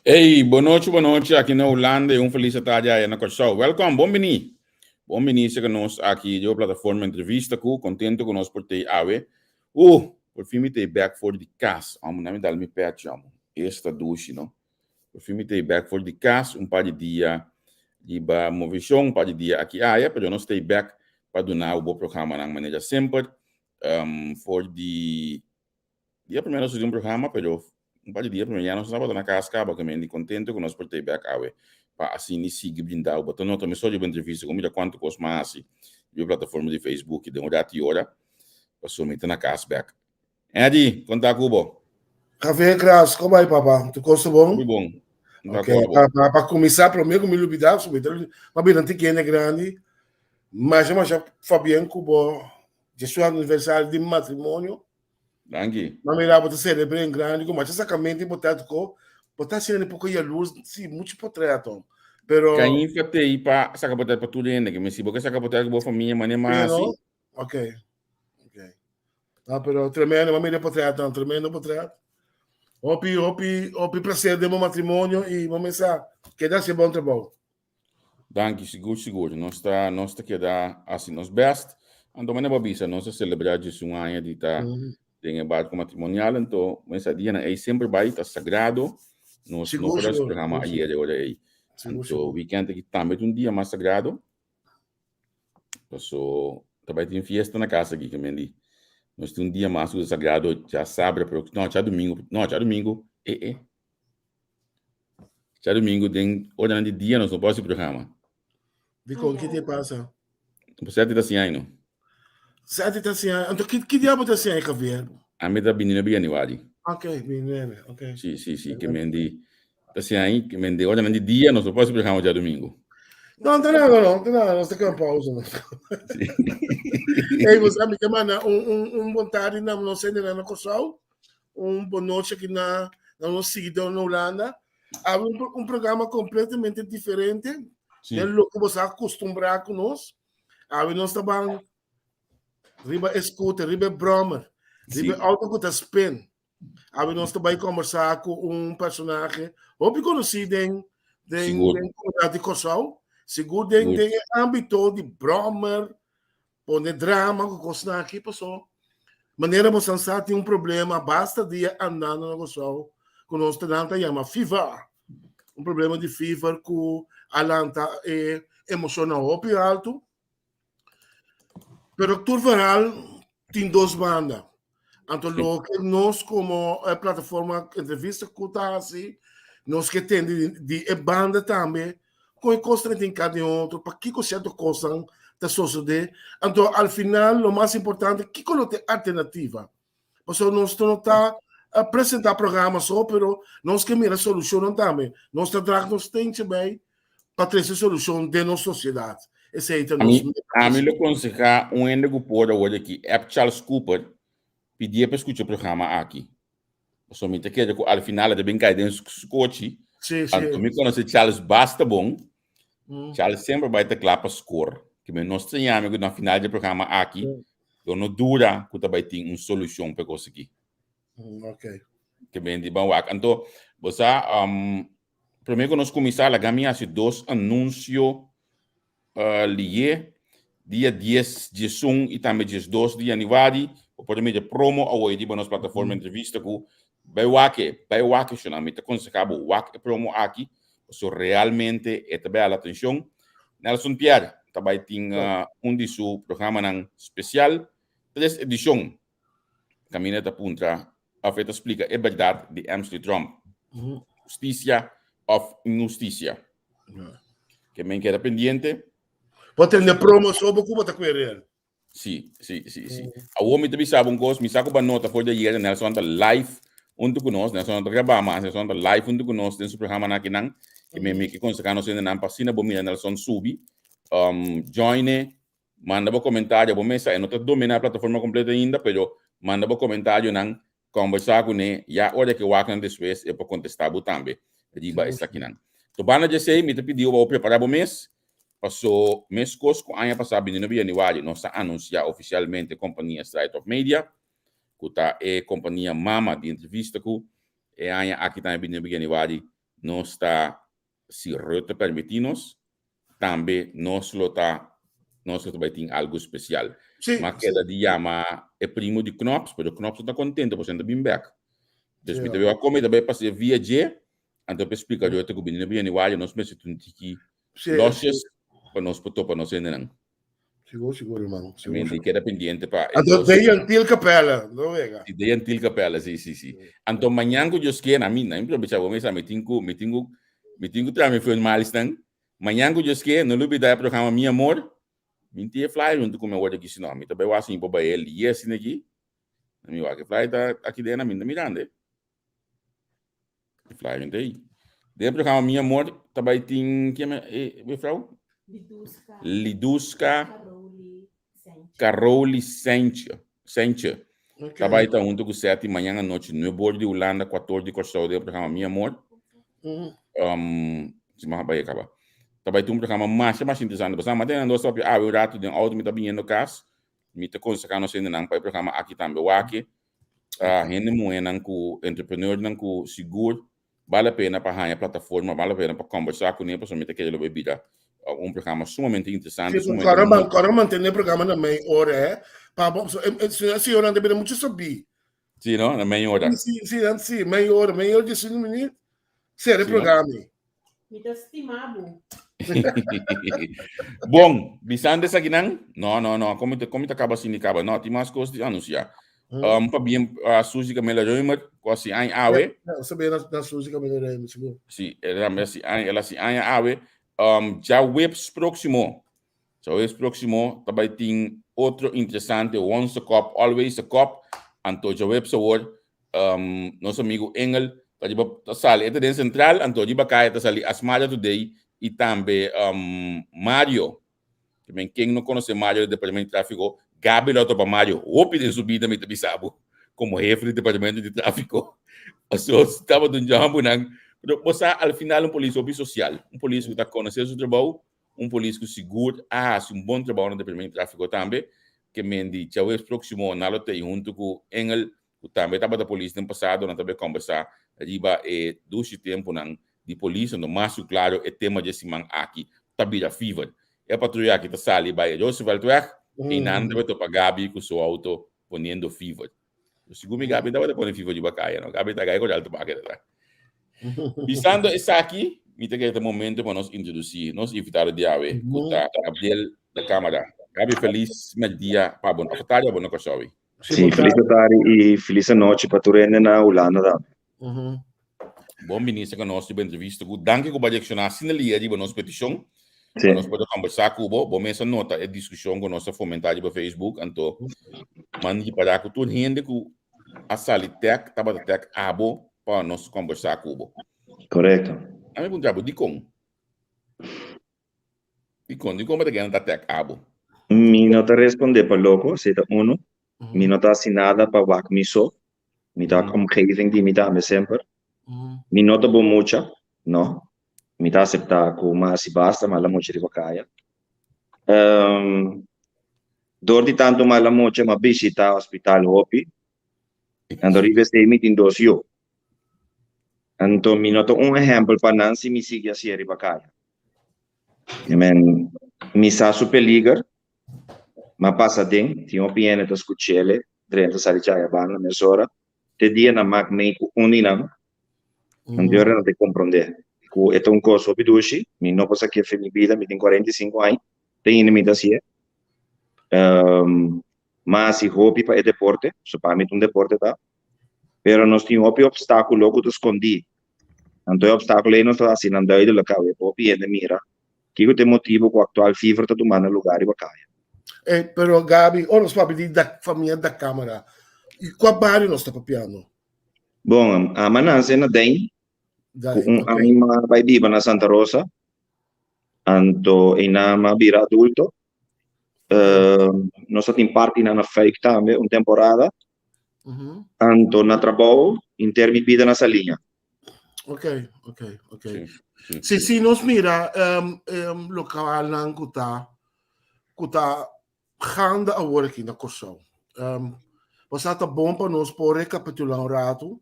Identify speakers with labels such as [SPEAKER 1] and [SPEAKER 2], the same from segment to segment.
[SPEAKER 1] Hey, boa noite aqui na Holanda e feliz tarde aí na Corsau. Welcome, bom-vindo. Bom-vindo conosco aqui de plataforma entrevista com contento conosco por ter ave. Por fim me ter back for the cast. Amo me dar me pet amo. Esta duche, não? Por fim me ter back for the cast par de dia de ba movição, par de dia aqui aí, pero não stay back para donar o bom programa na maneira sempre. For the dia primeiro de programa, pero par de dia primeiro não estava na casa, acaba que me contento conosco por ter back ave. Para assim ni seguir brindar o botão não também só de entrevista como já quanto costa mais de plataforma de Facebook de uma hora passou me na casa back. Eddie, conta Cubo.
[SPEAKER 2] Café Crass, como aí, papá? Tu gosta bom?
[SPEAKER 1] Muito bom.
[SPEAKER 2] Ok, para começar, primeiro, me lubidar, mas bem, não tem que é grande, mas já Fabiano Cubo, de seu aniversário de matrimônio.
[SPEAKER 1] Danke.
[SPEAKER 2] Mas me dá para ser bem grande, mas exatamente, botar assim um pouco de luz, sim, muito portreto. Pero
[SPEAKER 1] Kain fate ipa sa kapotet pa tuloy na que sibo ka sa kapotet ko família mané masi.
[SPEAKER 2] Ok. Ah, pero tremendo, mas me dá portreto, tremendo portreto. Hopi prazer de meu matrimônio e vamos começar. Que dá ser bom trabalho.
[SPEAKER 1] Danke, seguro. Nós está que dá assim nos best. Então, mana babisa, nós celebrar de sunganha de tá tem barco matrimonial, então, mas a dia é sempre vai tá sagrado. Nós não podemos programa aí de hora aí. Então, weekend aqui também dia mais sagrado. Então, também tem festa na casa aqui, que me nós temos dia mais sagrado, já sabe, não, já domingo, já domingo tem hora de dia nós não podemos programa.
[SPEAKER 2] De com que te passa?
[SPEAKER 1] Você está assim aí, não?
[SPEAKER 2] Sete está assim, então que diabo está assim aí, Javier?
[SPEAKER 1] A mim está vindo bem animado.
[SPEAKER 2] Ok, bem, ok.
[SPEAKER 1] Sim, que me di, assim aí, que me di, hora de dia nós não podemos programa já domingo.
[SPEAKER 2] Não, nós estamos com pausa. Ei, você me manda bom tarde na nossa na Corsal, boa noite aqui na nossa seguida na Holanda. Há programa completamente diferente do que você acostumbrar com nós. Nós estamos riba scooter, riba brommer, riba auto com spin. Nós também conversar com personagem, ou conhecido em comunidade de Corsal, seguro em âmbito de brommer, pone drama, com coisa aqui, passou. Maneira você tem problema, basta dia andando no Corsal, com nós tenta chama fever. Problema de fever com alanta emocional ou alto. Pero Turvaral tem duas bandas. Então, nós, como plataforma entrevista que está assim, nós que tem de banda também, com a coisa tem cada outro, para que certa coisa está suceder. Então, ao final, o mais importante é que tem alternativa. Porque nós não está apresentar programas só, pero nós que mira solução também. Nós trazemos também para trazer solução de nossa sociedade.
[SPEAKER 1] A mim, eu aconselho ende que pode hoje aqui, é Charles Cooper, pedir para escutar o programa aqui. Somente que ao final é bem caído dentro do coche. Então, me conhece Charles basta bom. Charles sempre vai ter clapa score. Que nós temos no final do programa aqui, eu não dura que vai ter uma solução para conseguir.
[SPEAKER 2] Ok.
[SPEAKER 1] Que bem de bom. Então, você, primeiro que nós começamos a caminhar dois anúncios lié dia 10 de junho e também dia 2 de januário, por meio de promo ou aí na nossa plataforma entrevista com Baiwake, chamamos aconselhava o Wake promo aqui, so realmente é também a atenção. Nelson Pierre também tem de seu programa especial, 3 edição, Caminhada Punta, a feita explica a verdade de Amsterdam Trump, justiça of injustiça, que me queda pendiente.
[SPEAKER 2] Pode ter promo sobre como está querendo.
[SPEAKER 1] Sim. A homem também sabe coisa, me saco uma nota foi de ir Nelson anda live onde conosco, Nelson anda gravar mas Nelson anda live onde conosco dentro do programa na Kinang, que me que conseguir nós ainda não passina bom Nelson subi, joine, manda um comentário, bom mensagem, não está dominando a plataforma completa ainda, pero manda um comentário não conversar com ele, já olha que o Wakan depois é para contestar também, diba está aqui não. Então, bana já sei, me te pediu para preparar o mês. Passou mês com ano passado, no januário, nós anunciamos oficialmente a companhia Stride of Media, que é a companhia mama de entrevista, e aqui também no januário, não está se rota permitimos, também nós vai ter algo especial.
[SPEAKER 2] Sim,
[SPEAKER 1] Mas cada dia é primo de Knops, mas o Knops está contente, porque está bem back. Então, me teve a comer também para ser via G, então para explicar eu tenho que vir bem igual, nós precisamos de lojas para nós para nós ainda.
[SPEAKER 2] Seguro, irmão.
[SPEAKER 1] Também de queda pendiente para.
[SPEAKER 2] Então, daí antil capela, não vega.
[SPEAKER 1] Daí antil capela, sim. Então, amanhã que eu esqueci na minha, não precisa vamos me tenho também foi mal estão. Amanhã que eu esqueci, não lube da programa Minha Amor, me tinha fly junto com meu outro aqui, senão, me também assim para ele e assim aqui. Me vai que fly tá aqui dentro na minha miranda. Fly junto aí. Dentro do programa Minha Amor, também tem que me frau? Liduska Caroli Sencha. Também está junto com 7 manhã à noite no bordo de Holanda, 14 de Costa do programa Minha Amor. Se mais vai acabar. Também tem programa mais interessante. Mas tem nós sobre o rato de auto me está vindo no caso. Me está conseguindo ser não para o programa aqui também o aqui. Gente moeda com entrepreneur não com seguro. Vale a pena para a plataforma, vale a pena para conversar com ele, para que ele bebida. Programa sumamente interessante.
[SPEAKER 2] Agora manter o programa na meia hora, a senhora deve muito saber.
[SPEAKER 1] Sim, não? Na meia hora.
[SPEAKER 2] Sim, meia hora de 5 minutos. Sério, programa.
[SPEAKER 3] Me dá estimado.
[SPEAKER 1] Bom, bisando essa aqui não? Não. Como te acaba assim, acaba. Não, tem mais coisas de anunciar. Para bem a Suzy Camila Römer, quase aí awe.
[SPEAKER 2] Não, sabia na Suzy Camila Römer, seguro.
[SPEAKER 1] Sim, ela se aí awe. Já webs próximo. Também tem outro interessante, once a cop, always a cop. Então, já webs award, nosso amigo Engel, tá sali, esta dentro central, então, de bacana, tá sali Asmara Today, e também Mário, também quem não conhece Mário do Departamento de Tráfego, Gabi Lotto para Mário, opi de subida, me bisabo, como jefe do Departamento de Tráfego. Então, estava do jambo, você, ao final, polícia social, polícia que está conhecendo o trabalho, polícia que segura, um bom trabalho no Departamento de Tráfego também, que me diz, o próximo, na luta, junto com Engel, que também estava da polícia no passado, nós também conversar, riba, dois tempo, de polícia, no mais claro, é tema de semana aqui, tabira fever. É a patrulha que está sali, vai, Joseph Altweg, e não deve para Gabi com seu auto, ponendo fever. O segundo Gabi estava ponendo fever de bacaia, não? Gabi está ganhando alto para aquele. Visando essa aqui, me tem que ter momento para nós introduzir, nós invitar o Diawe, Kuta, Gabriel da Câmara. Gabi, feliz dia para bom. A tarde, boa noite.
[SPEAKER 4] Sim, feliz tarde e feliz noite para tu na Holanda.
[SPEAKER 1] Bom ministro que nós tivemos entrevista com danke que vai direcionar sinalia de nossa petição. Nós podemos conversar com o bom essa nota é discussão com nossa fomentar para Facebook, então mande para que tudo rende que a salitec, tabatek abo para nós conversar com o bom.
[SPEAKER 4] Correto.
[SPEAKER 1] A minha pergunta é de como é que anda tec abo?
[SPEAKER 4] Mi não te responder para logo, se tá uno. Mi não tá assinada para o miso. Mi tá omgeving die mi dá sempre. Mi não tá bom mucha, não. Mi tá aceitar com mas se basta, mas la mucha de vacaia. Dor de tanto mas la mucha, ma visita hospital hopi. Ando riveste mi tin dosio. Então, mi não tá exemplo para Nancy mi sigue a série vacaia. Mi sa super ligar. Ma passa den, ti opinione to scucciele, drento salicaia bana mesora, te dia na mac me ku uninam, non di ora non te comprende. Ku è un corso bidushi, mi no possa che fini vida, mi ten 45 anni, te in mi da sie. Ma si hobby pa e deporte, so pa mi un deporte ta. Pero non sti hobby obstacolo ku to scondi. Anto obstacolo non sta sin andai della cave, hobby e de mira. Che te motivo ku actual fever ta tu mana lugari bacaia.
[SPEAKER 2] Però Gabi, o non so da famiglia da Câmara, qua Bari non sta papiano.
[SPEAKER 4] Bom, a manança na tem, anima vai viva na Santa Rosa, anto inama bira adulto, nós tem parte na fake também, temporada, anto na trabalho, in termini di vida na salinha.
[SPEAKER 2] Ok. Sì, nos mira, local nan kuta ganda a working na Kosovo. Was dat bom para nós por recapitular um rato.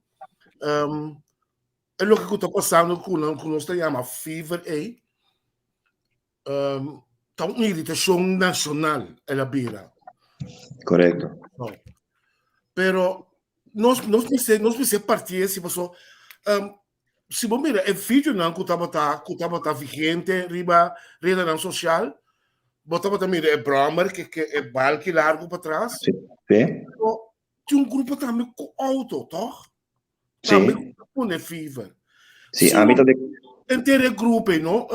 [SPEAKER 2] é o que está passando com nós chama fever tá uma irritação nacional ela beira.
[SPEAKER 4] Correto.
[SPEAKER 2] Pero nós precisamos partir se você se você mira é vídeo não que estava vigente riba rede não social, botava também é Bramer que é balque largo para trás.
[SPEAKER 4] Sim.
[SPEAKER 2] Tinha um grupo também com auto, toch?
[SPEAKER 4] Sim.
[SPEAKER 2] Também com fever.
[SPEAKER 4] Sim, a mitad de...
[SPEAKER 2] Inteiro grupo, não?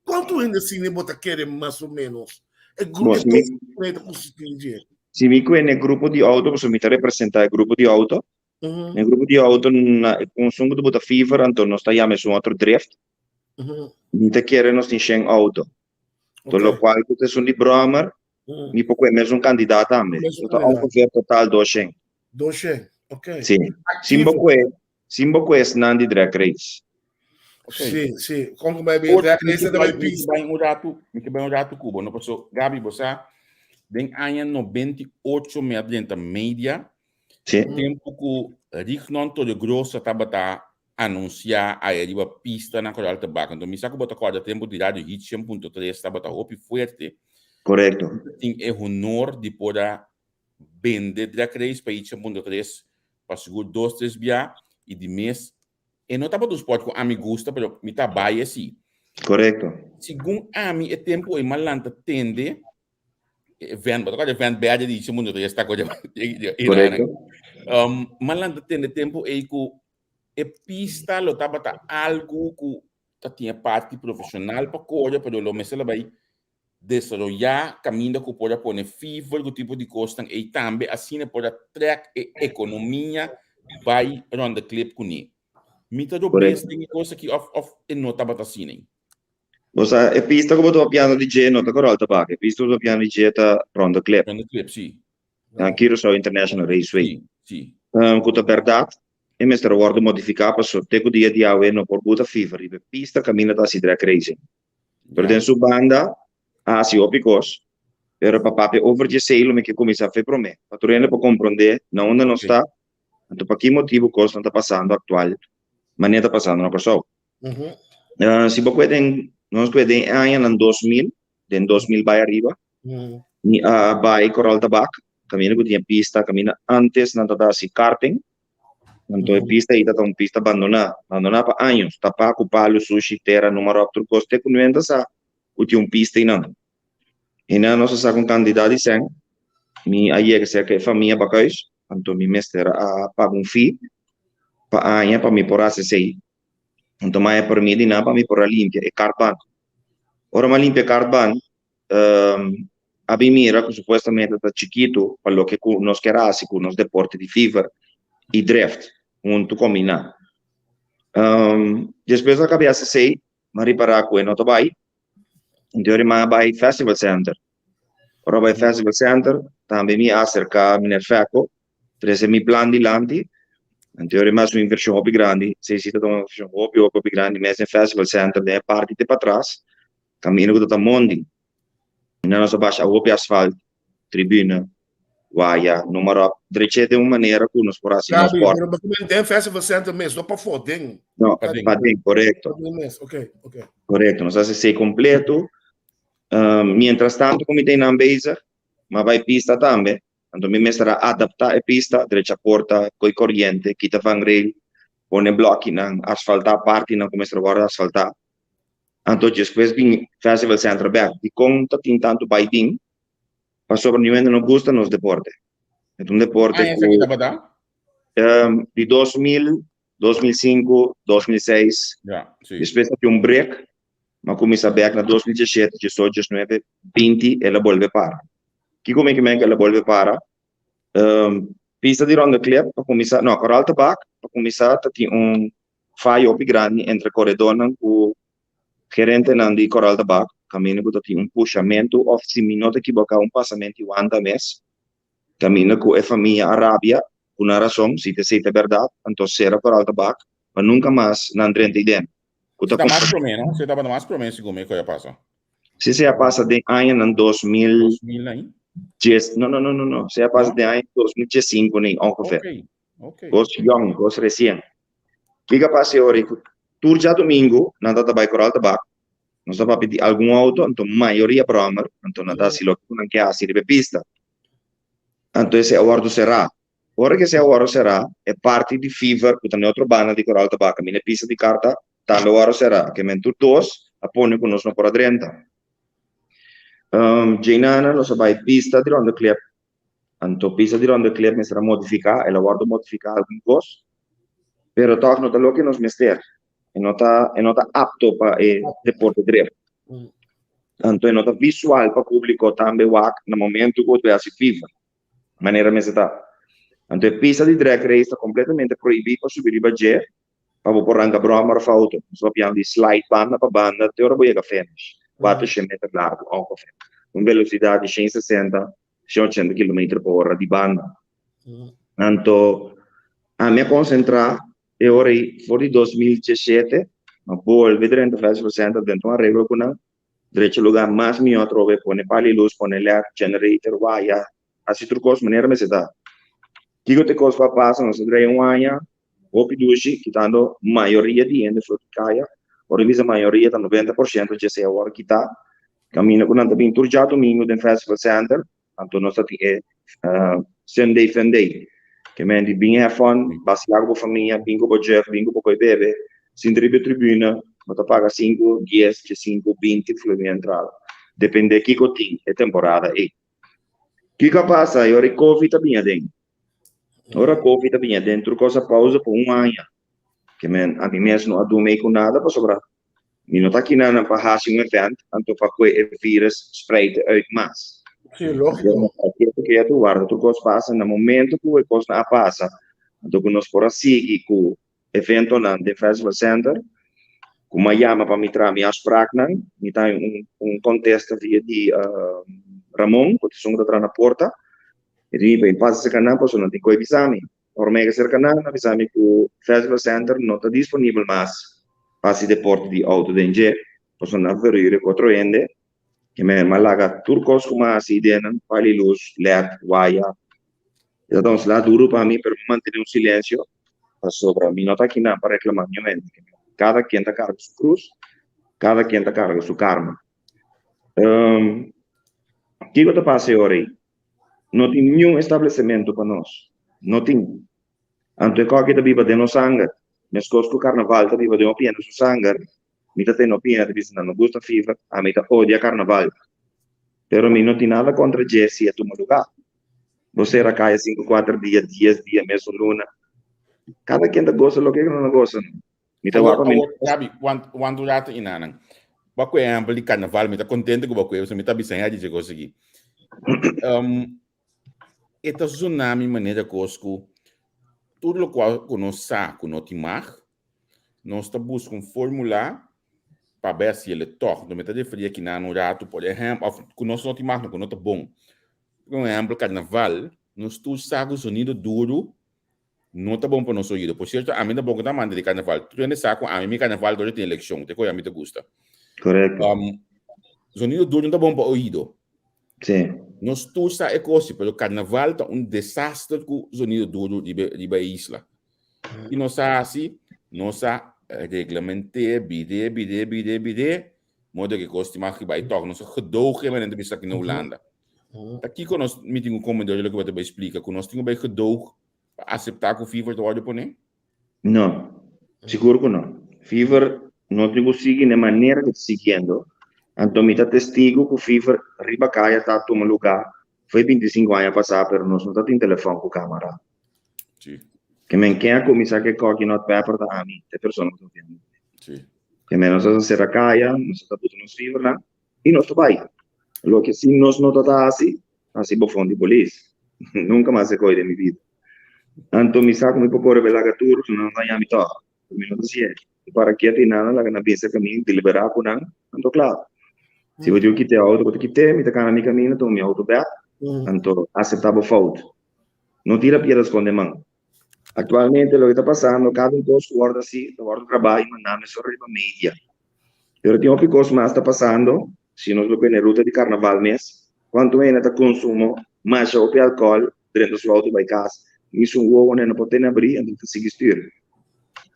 [SPEAKER 2] Quanto ainda assim ne bota querer mais ou menos? É grupo
[SPEAKER 4] Bom,
[SPEAKER 2] se
[SPEAKER 4] mi qui nel gruppo di auto, posso mi rappresentare il gruppo di auto. Nel gruppo di auto, con sungo di bota fever, anto non stiamo su un altro drift. Mi te chiede non si scende auto. Per lo quale, tutte sono di Bramer, mi può qui messo un candidato a me. Tutto auto per total 200.
[SPEAKER 2] 200, ok.
[SPEAKER 4] Sì. Simbo qui è Nandi Drag Race.
[SPEAKER 2] Okay. Sim. Como vai bem? Esse da pista.
[SPEAKER 1] Me que bem um rato cubo. Não passou. Gabi, você tem ano 98 mediante média.
[SPEAKER 4] Sim.
[SPEAKER 1] Tempo que Ricknon todo grosso estava anunciar a eriva pista na Coral Tabaco. Então, me saco botar corda tempo de rádio hit 100.3 estava hopi forte.
[SPEAKER 4] Correto.
[SPEAKER 1] Tem honor de poder vender Drag Race para hit 100.3 para seguro 2-3 via e de mês. E não estava dos esporte que a mim gosta, mas me trabalha assim.
[SPEAKER 4] Correto.
[SPEAKER 1] Segundo a mim, é tempo e malanta tende vem, mas agora vem bem de isso mundo está coisa.
[SPEAKER 4] Correto.
[SPEAKER 1] Malanta tende tempo e que é pista lo estava algo que tinha parte profissional para coisa, para lo mesmo vai desarrollar caminho que pode pôr fever, o tipo de costa e também assim pode track a economia vai rond the clip com ele. Mita do best tem coisa que of não estava assim.
[SPEAKER 4] Você é pista que botou piano de G, não tá Coral Tabaco. É pista que botou piano de G tá Ronda Clip.
[SPEAKER 1] Ronda Clip, sim.
[SPEAKER 4] Aqui o International Raceway.
[SPEAKER 1] Sim.
[SPEAKER 4] Quanto a verdade, é mestre guarda modificar para só ter o dia de AUE não por botar fever. E pista caminha da Drag Racing. Per dentro banda, si opicos. Pero papà over de sale me que começa a fazer para mim. Para tu para compreender, não onde não está. Então, para que motivo coisa não está passando atual? Mas nem está passando na pessoa. Se você tem, nós temos ano em 2000, em 2000 vai arriba, vai Coral Tabaco, caminho que tinha pista, caminho antes não estava assim karting, então a pista aí está uma pista abandonada para anos, tapar com palo, sushi, terra, número outro custo, que não entra sa, o tinha uma pista e não. E não nós sa com candidato e sem, aí é que ser que a família bacais, então mi mestre paga um fee para anos para me por acessar. Então, mas é para mim, não para me por limpar é carban. Ora, mas limpar carban, a mira que supostamente está chiquito para o que nós queremos, com nos deportes de fever e drift, junto combinar. Depois a cabeça sei, mas reparar que não está bem. Então, eu vai Festival Center. Ora, vai Festival Center, também me acerca a feco, trazer mi plan di lanti. In teoria, ma su inversione hobby grandi, se si tratta di una hobby grandi, messa in festival center, le partite per atrás, cammino con tutta mondi. Non so basta hobby asfalt, tribuna, guaia, numero, drecete in maniera che uno sporassi non sport.
[SPEAKER 2] Pero basicamente festival center mesmo, para foder.
[SPEAKER 4] No, padem, corretto.
[SPEAKER 2] Ok.
[SPEAKER 4] Corretto, non so se sei completo. Mientras tanto, come tem na base, ma vai pista também. Então, mi mestra adaptar a pista, derecha porta, coi corriente, quita fan rail, pone blocchi, asfaltar parte, come mestra guarda asfaltar. Então, depois vim Festival Center aberto, e conta tem tanto baiting, para sobrevivendo não gusta nos deportes. É deporte
[SPEAKER 1] essa aqui tá para
[SPEAKER 4] de 2000, 2005, 2006, depois tem break, mas começa a back na 2017, 18, 19, 20, ela volve para. Que como é que ela volve para pista de Ronda Clip para começar, não, Coral Tabaco para começar tem fallo grande entre corredor e o gerente de Coral Tabaco, caminho que tem puxamento ou se me não te equivocar passamento de 1 mês, caminho com a família Arábia, por uma razão, se te sei a verdade, então será Coral Tabaco, mas nunca mais não entra dentro.
[SPEAKER 1] Você está mais para mim, não? Você estava mais para mim, se como é que ia passar?
[SPEAKER 4] Se você passa de ano em 2000
[SPEAKER 1] aí?
[SPEAKER 4] No. Se passa de ano 2005 nem ongeveer.
[SPEAKER 1] Ok.
[SPEAKER 4] Gos young, gos recien. que capaz ora, tur já domingo, nada da vai coral tabaco, não está para pedir algum auto, então maioria brommer, então nada se lo não quer assim de pista. Então esse awardo será. Ora que esse awardo será, é parte de Fever, que também é outro banda de coral tabaco, minha pista de carta, também awardo será, que mentur dois, apone com nós no por adrenta. Jainana, nós vai pista de ronda clip. Então pista de ronda clip me será modificar, ela awardo modificar algum coisa. Pero toch não está lo que nos mester. E não está apto para deporte direto. Então, não está visual para o público também, no momento que você se FIFA. Maneira mais está. Então, a pista de drag race está completamente proibida para subir e baixar. Para você arrancar broma ou falta. Só piano de slide banda para banda, até hora você vai finish. 400 metros largo, ao café. Com velocidade de 160, 180 km por hora de banda. Então, a minha concentrar e ora for di 2017, ma poi vedremo il Festival Center dentro un arreglo con direito lugar mais melhor trove pone pali luz pone LED generator wire assim trucos maneira mas está que te coisa para passar nós direi wire o pidushi quitando maioria de ende fruticaya ora visa maioria da 90% já se agora quita cammina con andando pintur già domingo del Festival Center tanto nós stati Sunday Funday que mendi bem é fun, passear com a família, bingo com o Jeff, bingo com o bebê, se inscreve tribuna, você paga 5, 10, 5, 20, foi a entrada. Depende de que tem, é temporada aí. Que passa? Ora Covid tá bem dentro. Ora Covid tá bem dentro, cosa pausa por ano. Que a mim mesmo não adumei com nada para sobrar. E não tá aqui na para um evento, então para que o vírus spread out mais.
[SPEAKER 2] Sì, lógico.
[SPEAKER 4] Perché tu guarda, tu cosa passa nel momento che cosa passa, dopo non spora sì che evento nel Festival Center, come chiama per mi tra mi aspracnan, mi dai un contesto via di Ramon, che sono da na porta, e di in passa canale sono di coi bisami, ormai che cerca canale, bisami che Festival Center non è disponibile mas passi di porta di auto danger, possono avverire 4 ende que me malaga turcos como assim dentro pali luz LED wire então lá duro para mim para manter silêncio para sobre mim não tá aqui não para reclamar minha mente cada quem tá carga sua cruz cada quem tá carga sua karma que eu te passe hoje não tem nenhum estabelecimento para nós não tem anto é que tá viva de no sangue mas coisas que o carnaval tá viva de uma piena su sangue mita tem opinião de que não gosta FIFA, a mita odia carnaval. Pero mi não tem nada contra Jesse a tu lugar. Você era caia 5, 4 dias, 10 dias, mesmo luna. Cada quem gosta do que não gosta. Mita guapa mi.
[SPEAKER 1] Sabe, quando já tem inanang. Baco é amplo de carnaval, mita contente com baco, você mita bisanha de conseguir. Esta tsunami maneira cosco tudo o qual conosca, conotimar, nós está buscando formular para ver se ele toca, não me está de fria aqui na no rato, por exemplo, que nós não temos que não está bom. Por exemplo, carnaval, nós todos sabemos o sonido duro, não está bom para nós ouvido. Por certo, a mim é bom que está mandando de carnaval. Tu ainda sabe que a mim carnaval agora tem eleição, te coisa a mim te gosta.
[SPEAKER 4] Correto.
[SPEAKER 1] Sonido duro não está bom para ouvido.
[SPEAKER 4] Sim.
[SPEAKER 1] Nós todos sabemos que mas o carnaval está desastre com o sonido duro de a isla. E nós sabemos, nós reglementeer, bide, modo que kost mag bij toch nog gedoog hebben en de bistak in Hollanda. Dat kiko nos meeting komen door jullie wat te explica, que nós tinha bij gedoog aceitar que o fever te orde poner?
[SPEAKER 4] Não, seguro que não. Fever não te consigo na maneira que seguindo. Então me tá testigo que o fever riba caia tá toma lugar. Foi 25 anos passar, pero nós não tá tem telefone com câmera.
[SPEAKER 1] Sim.
[SPEAKER 4] Que men quem começar que coque not paper da ami, te persona que vendo.
[SPEAKER 1] Sim.
[SPEAKER 4] Que menos a ser a caia, nós tá tudo nos fever lá e nós vai. Lo que se nós não tá assim bofão de polícia. Nunca mais se coide em minha vida. Então me saco me pouco revelar que tudo não vai a mim tá. Me não sei. Para que tem nada lá na pensa caminho de liberar com não. Então claro. Se eu digo que tem auto, que tem, me tá cara mi caminho, então meu auto back. Então aceitável falta. Não tira piadas com demanda. Atualmente, o que está passando, cada um coisa guarda assim, guarda o trabalho, mandando isso para a mídia. Pero tem uma coisa mais está passando, se nós vamos na ruta de carnaval mesmo, quanto ainda está consumo, mais o álcool dentro do seu auto vai casa, isso o ovo não pode abrir, então consegue styr.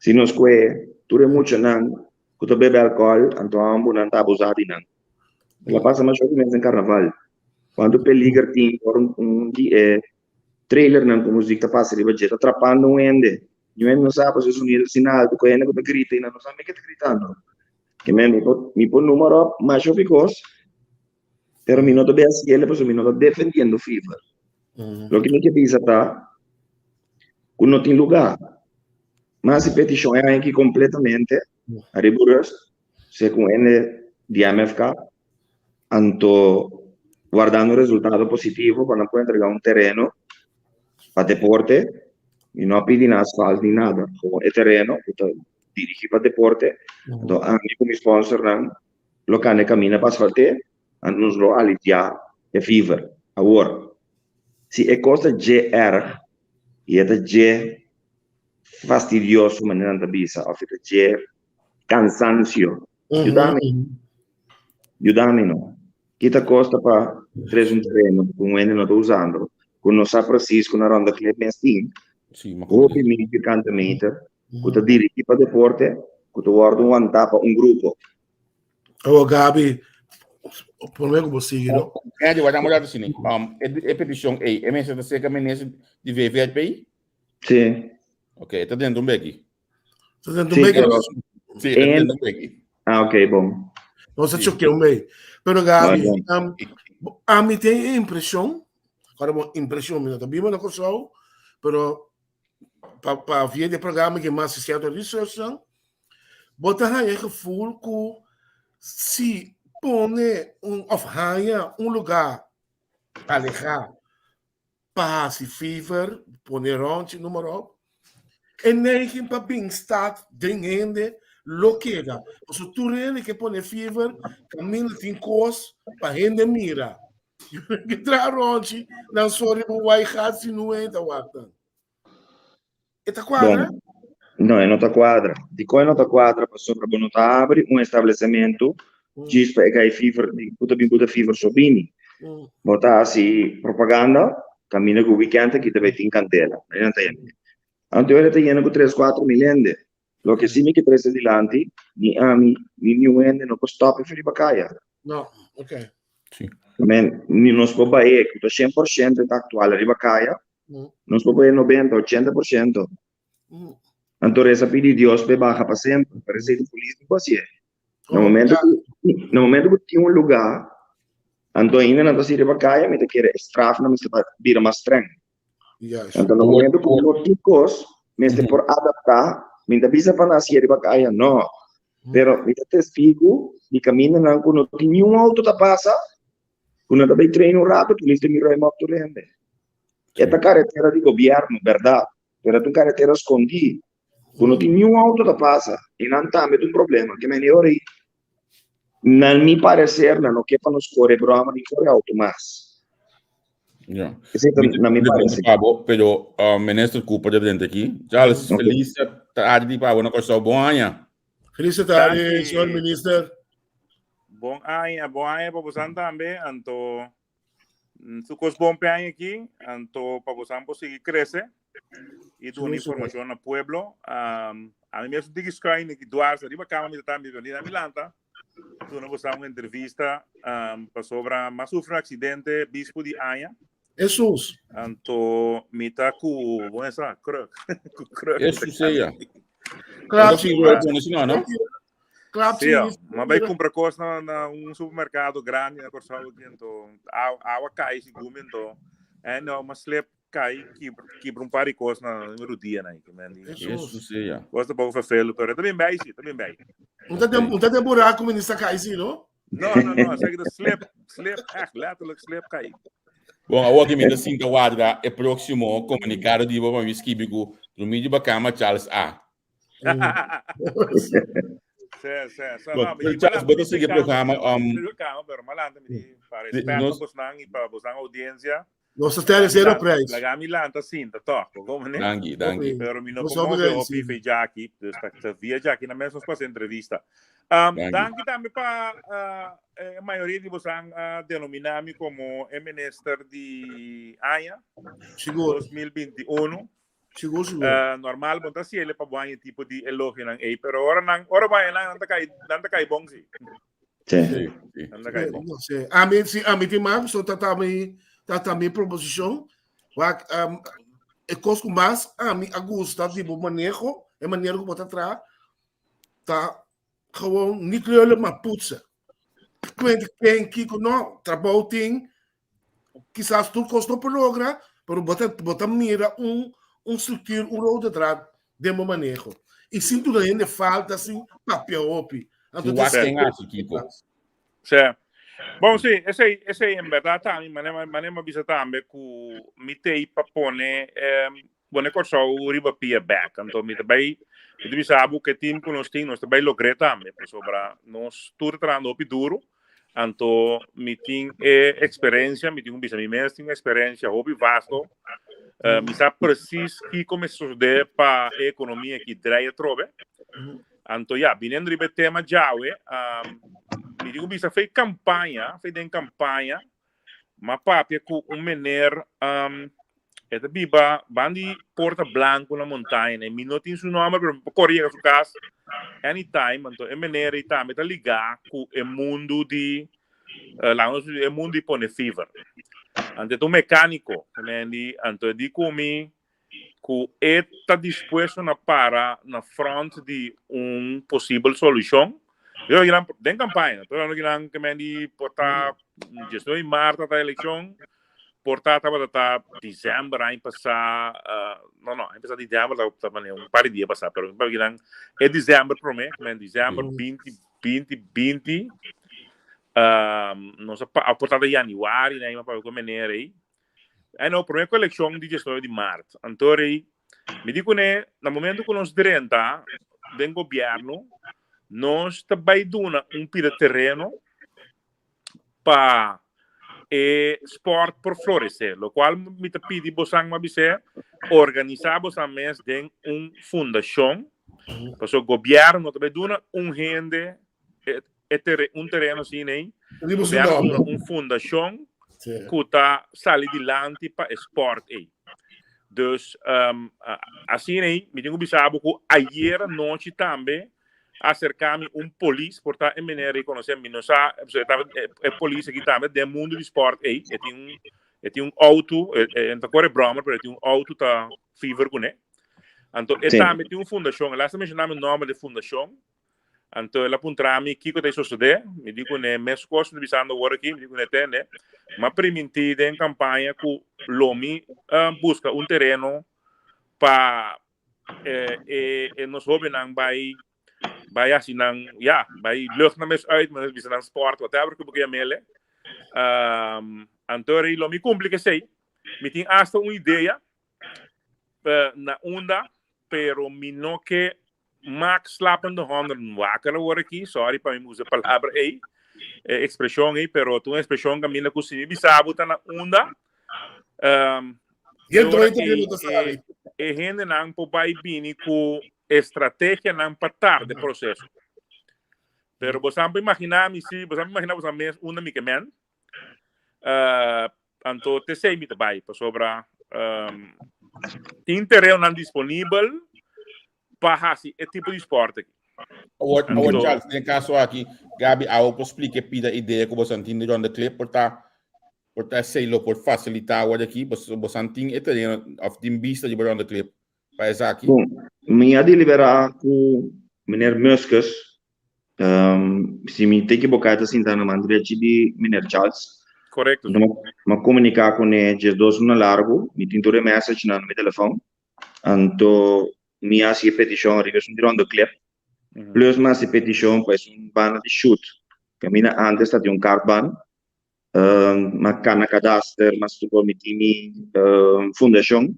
[SPEAKER 4] Se nos que tu é muito não, que tu bebe álcool, então não está abusado não. Ela passa mais meses em carnaval. Quando o Peligar tem trailer não com música passa de budget, atrapalhando um ende. E o ende não sabe se o sinal do que o ende que grita e não sabe o que está gritando. Que me põe número mais oficioso, pero mi no te veas y él pues mi no está defendiendo FIFA. Lo que me que dice está, que no tiene lugar. Mas si petición es aquí completamente, a riguroso, se con N de MFK, anto guardando resultado positivo cuando puede entregar un terreno para deporte y no piden asfalto ni nada. Como el terreno, dirige para deporte, entonces a mí como sponsor, lo que ne camina para asfalto, nos lo alitia e fever. Agora, se é coisa de e é de fastidioso maneira da bisa, ou seja, de cansancio. Ajudame não. Kita costa para trazer um treino, com ele não está usando, com o São Francisco na ronda que ele pensa, ou mil meter, com o dirige para deporte, com o guarda um tapa um grupo.
[SPEAKER 2] Oh, Gabi, por me como sigue, não?
[SPEAKER 1] É, eu vou dar uma olhada assim. É petição aí. É mesmo você que ministro de VVP?
[SPEAKER 4] Sim.
[SPEAKER 1] Ok, está dentro do Becky.
[SPEAKER 2] Está dentro do Becky?
[SPEAKER 1] Sim, está dentro do Becky.
[SPEAKER 4] Ah, ok, bom.
[SPEAKER 2] Não se choque o meio. Pero, Gabi, a mim tem a impressão, agora uma impressão, não está bem, mas não consigo, pero para ver de programa que mais se certo research, botar aí que full que se pone um lugar alejar passe fever poner onde número e nem para bem estar dringende loqueira o se tu rende que pone fever caminho tem cos para rende mira que traz onde não sorry o vai se não é da wata eta quadra
[SPEAKER 4] não está quadra de coi não está quadra para sobre bom tá abre um estabelecimento diz para que fever puta fever sobini botar assim propaganda caminho com o weekend que também tem cantela não entende antes eu tinha com 3-4 milhões lo que sim me que presta dilante ni ami ni new end não custa para fili bacaia
[SPEAKER 2] não ok
[SPEAKER 1] sim
[SPEAKER 4] men ni nos pode baer que 100% da atual riba caia nos pode baer 90-80% então essa pedi Deus para baixar para sempre para ser político assim no momento que tinha um lugar então ainda não está riba caia me te quer estraf não me está vira mais estranho então no momento que os ticos me está por adaptar me está bisa para nascer riba caia não pero me está testigo de caminho não quando tinha um auto da passa quando também treino rápido polícia me vai mal turende esta carretera de governo verdade pero tu carretera escondi quando tinha um auto da passa e não está met um problema que melhor aí não me parecer não que para nos correr broma de correr auto mais
[SPEAKER 1] yeah.
[SPEAKER 4] Não me parece
[SPEAKER 1] pero ministro Cooper dentro aqui Charles feliz tarde para uma coisa boa
[SPEAKER 2] Felicidades, senhor ministro.
[SPEAKER 5] Bom ano para você também, então, se você bom ano aqui, então, para você conseguir crescer e dar informação ao pueblo, a mim mesmo digo que Duarte, arriba cá, mas também vem na Milanta, tu não você uma entrevista para sobre mas sofreu um acidente bispo de Anha.
[SPEAKER 2] Jesus.
[SPEAKER 5] Então, me tá com, vamos essa,
[SPEAKER 1] Jesus seja.
[SPEAKER 2] Claro, sim,
[SPEAKER 1] não?
[SPEAKER 2] Claro, sim.
[SPEAKER 5] Mas vai comprar coisa na supermercado grande, na Corsal, então, água cai, se gume, então, não, mas slep cai, que para par de coisa na número dia, né?
[SPEAKER 1] Jesus seja.
[SPEAKER 5] Gosta para o felo, pero também bem, também bem.
[SPEAKER 2] Não tem buraco, ministro, cai, sim, não?
[SPEAKER 5] Não, segue do slep, letterlijk slep cai.
[SPEAKER 1] Bom, agora que me dá 5 quadra, é próximo comunicado de Boba Miskibigo, do mídia bacana Charles A. Charles, bota seguir programa.
[SPEAKER 5] Pero malanda me parece para a audiência.
[SPEAKER 2] Nossa terceira preço.
[SPEAKER 5] La Milanta sim, tá toco, como né?
[SPEAKER 1] Dangue.
[SPEAKER 5] Pero me não comove o pife Jackie, tá via Jackie na mesma espaço entrevista. Dangue também para a maioria de vocês denominar-me como ministro de Anha 2021.
[SPEAKER 2] Seguro.
[SPEAKER 5] Normal bonta si ele pa buang tipo di elogio nang pero ora ba nang nanta kay bong si.
[SPEAKER 4] Sì.
[SPEAKER 5] Nanta kay bong.
[SPEAKER 2] Não sei. A mim tem mais, só tá minha proposição. É coisa mais a mim gosta de manejo, é maneira que botar atrás, tá gewoon niet lullen maar poetsen. Quem que não trabalho tem, quizás tudo custa por logra, pero botar mira estrutura, roda atrás de manejo. E se tudo ainda falta assim, papel opi.
[SPEAKER 1] Si watching asi, Kiko.
[SPEAKER 5] Sì. Bom, sì, ese in verità mi manema bisa tambe ku mitei papone bone corso riba pia back anto mi bai itu bisa abu ke tim ku nos bai lo greta me sobra nos tur trando opi duro anto meeting experiência meeting bisa mi mesting experiência hobby vasto mi sa precis que começou de pa economia que draia trove anto ja binendo riba tema jawe mi digo bisa fez campanha mas papi com mener eta biba bandi porta blanco na montanha mi não tem seu nome pero corria su casa anytime então é mener e tá meta ligar com o mundo de lá o mundo de pone fever ante tu mecânico quindi anto di come que está disposto na para na frente de possível solução. Eu irá tem campanha, então eu irá que me di portar gestão em março da eleição, portar tava dezembro aí passar, não, aí passar dezembro tava par de dias passar, pero eu irá é dezembro para mim, que dezembro 2020, não sei a portar de januário, né, mas para eu comer aí. Aí não, para mim a eleição de gestão de março, então aí me digo né, no momento que nós 30 do governo nós também damos pira terreno para sport por florescer, o qual me pedi bosang mabise organizar bosang de fundação, para o governo também dá rende terreno assim né, fundação que está sali dilante para sport aí. Dus assim aí, me digo bisabo que ayer noite também acercar-me polícia por estar em maneira de conhecer me não sabe polícia que também do mundo do esporte aí tem auto então corre broma mas tem auto tá fever com né então também tem fundação lá se mencionar o nome da fundação então ela apontar-me que que isso sucede me digo né meus costos de bisando agora aqui me digo né tem né mas permitir em campanha que Lomi busca terreno para nós jovens vai assim vai lucht na mes uit mas bisa nang sport whatever que porque mele então aí Lomi complica sei me tem hasta uma ideia na onda pero me não que max slapen de handen wakker worden aqui sorry para mim usar palavra aí expressão aí pero tu expressão que mina cozinha bisabo tá na onda e gente não pode vir com estratégia não para tarde processo pero você pode imaginar você mesmo uma mica men então te sei me vai para sobre interesse não disponível para esse tipo de esporte aqui.
[SPEAKER 1] Charles, nel caso aqui, Gabi, eu posso explicar pida ideia que você entende durante o clipe, por sei lo por facilitar o aqui, você entende e tem of de vista de durante o clipe. Para isso aqui.
[SPEAKER 4] Bom, minha deliberar com Miner Muskus, se me tem que bocar assim na maneira de Miner Charles.
[SPEAKER 5] Correto.
[SPEAKER 4] Ma comunicar com ele dois no largo, me tinha uma mensagem no meu telefone, então minha se petição arriva durante o clipe. Plus mas petição para ban de shoot. Camina antes de carbon, mas cana cadastre, mas tu permitimi fundação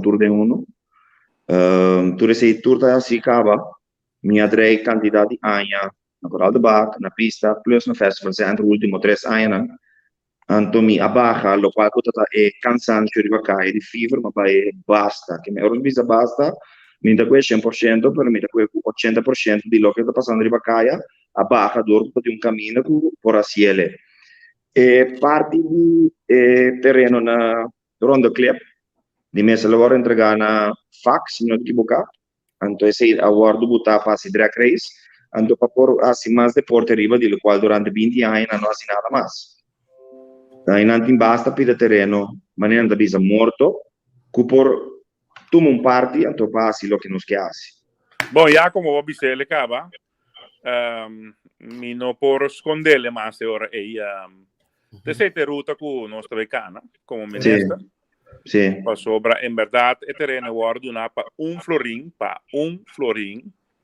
[SPEAKER 4] Tour de Uno. Tu recei tour da si cava, minha três candidato de anha, na Coral de Bac, na pista, plus no festival, sempre último 3 anos. Então me abaja, lo qual é cansancio de vacaia de fever, mas vai basta, que me organiza basta. Mentre questo 100%, per me questo 80% di lo che sta passando di Bacaia a Baja dopo di un cammino por Asiele. E parti di terreno na Rondo Club, di mesa lavoro entregana fax non ti buca anto ese award buta passi drag race anto papor asi mas deporte riba di lo qual durante 20 anni non ha nada mas in antin basta pide terreno manera da bisa morto cupor tu un parti anto passi lo che non schiassi.
[SPEAKER 5] Bom, já como o Bicele acaba, mi não por esconder mais ora dessa ruta com nossa becana, como ministra.
[SPEAKER 4] Sì.
[SPEAKER 5] Para sobra, em verdade, é terreno guardo para florim,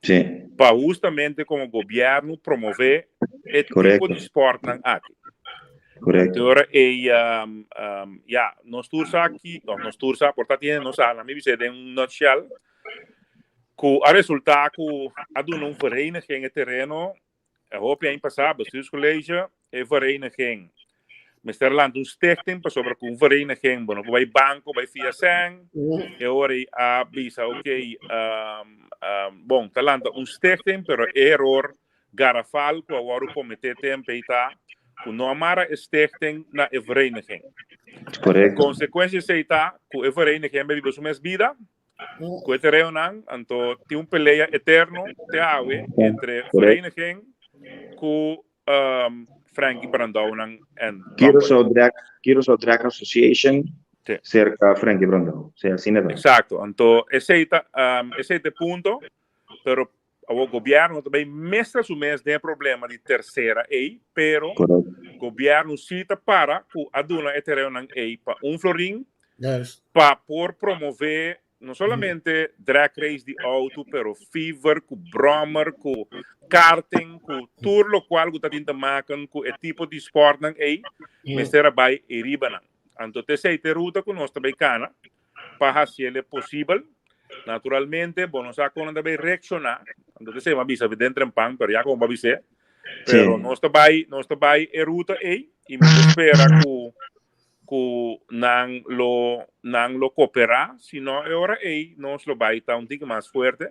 [SPEAKER 4] Sì.
[SPEAKER 5] para justamente como governo promover esse tipo de esporte aqui.
[SPEAKER 4] Corretto.
[SPEAKER 5] Ora nós tursa aqui, nós tursa, portanto, nós na minha visão, nutshell, que a resultar que a vereniging terreno, hoop je in passar, bestuurscollege, vereniging. Mr. Land stichting, pas over een vereniging, bij banco, bij VSN, hoor a bisa, bom, talanta stichting, pero error garafal, que agora o comitê tem peita, que não amara stichting na vereniging.
[SPEAKER 4] Correcto.
[SPEAKER 5] Consequências é que a vereniging bebe sumes vida, que o terreno então tem peleia eterno entre vereniging que Frankie Brandão en
[SPEAKER 4] Quiero Drag Association cerca Frankie Brandão.
[SPEAKER 5] Exacto. Então esse ponto, pero o governo também mestra su mes de problema de terceira pero o governo cita para que aduna e terreno para florim para por promover não somente drag race de auto, pero fever, com brommer, com karting, com tudo lo qual que está tentando maken, com o tipo de esporte mas será vai eriba. Então, essa ruta que nós também cana, para ser possível, naturalmente, bom, nós acabamos de reaccionar. Então, essa é uma visa de dentro em pan, pero já como vai ser. Pero nós também a ruta e me espera que não lo cooperar, senão agora nós lo vai estar digo mais forte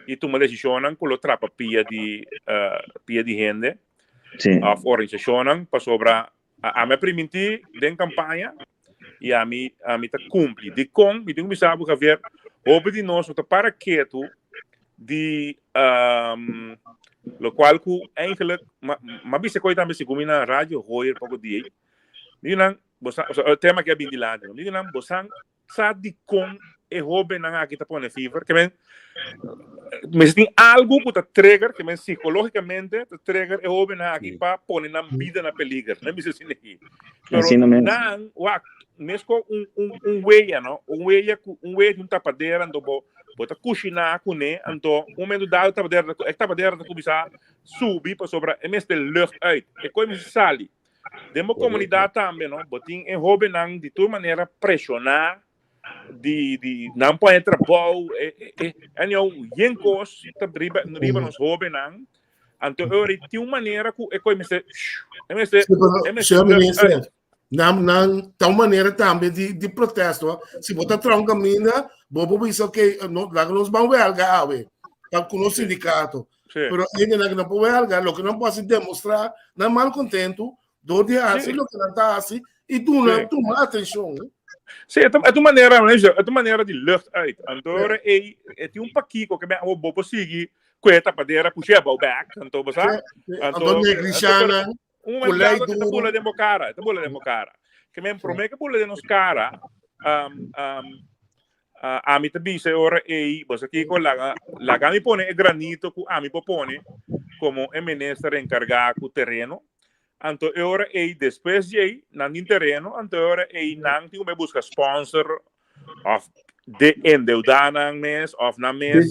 [SPEAKER 5] e toma decisão que lo trapa pia de gente, of organização para sobra a me permitir de campanha e a mim tá cumpre de com me tenho que saber que ver houve de nós o para quieto de lo qual que eigenlijk mas bisa coisa também se combina rádio hoje pouco dia não o tema que é bem de lado não você sabe com é hobby não aqui tá pondo fever que mas tem algo que está trigger que psicologicamente está trigger é hobby não aqui para pôr na vida na peligro não me assim aqui mas não mesmo weia não weia de tapadeira então bota cozinhar com né então momento dado tapadeira começar subir para sobre é mesmo de lucht uit é como se sali demo comunidade também não botin é hobby não de toda maneira pressionar de não pode trabalhar é não yenkos tá riba nos hobby não então eu de uma maneira que é como se
[SPEAKER 2] na tal maneira também de protesto se botar tronca mina bobo isso que lá que nós vamos ver algo tá com o sindicato pero ainda não pode algo lo que não pode demonstrar não mal contento do dia assim lo que não tá assim e tu não toma atenção
[SPEAKER 5] sim é tua maneira de lucht uit então é tem paquico que o bobo sigue coeta padeira puxa back então você
[SPEAKER 2] então negriciana
[SPEAKER 5] momento que bula de cara que me promete que bula de nos cara a mim também se ora você aqui com la gami pone granito que a mim propone como ministro encargado do terreno então ora depois de nan terreno então ora nan tem me busca sponsor of de endeudar mes of na mes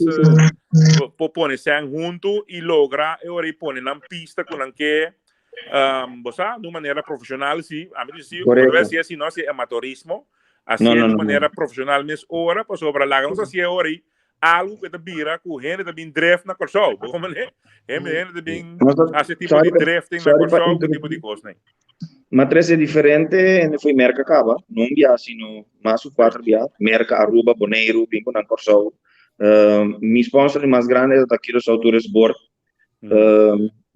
[SPEAKER 5] propone se junto e logra ora pone na pista com que você de maneira profissional sim a mim diz deve ser assim não é amateurismo assim de maneira profissional mas ora para sobre lá não assim ora algo que vira com gente também drift na corso como né gente também esse tipo de drifting na corso tipo de coisa né
[SPEAKER 4] mas é diferente não foi merca acaba não via sino mais o 4 via merca Aruba Bonaire bingo na corso mi sponsor mais grande é daqui dos autores board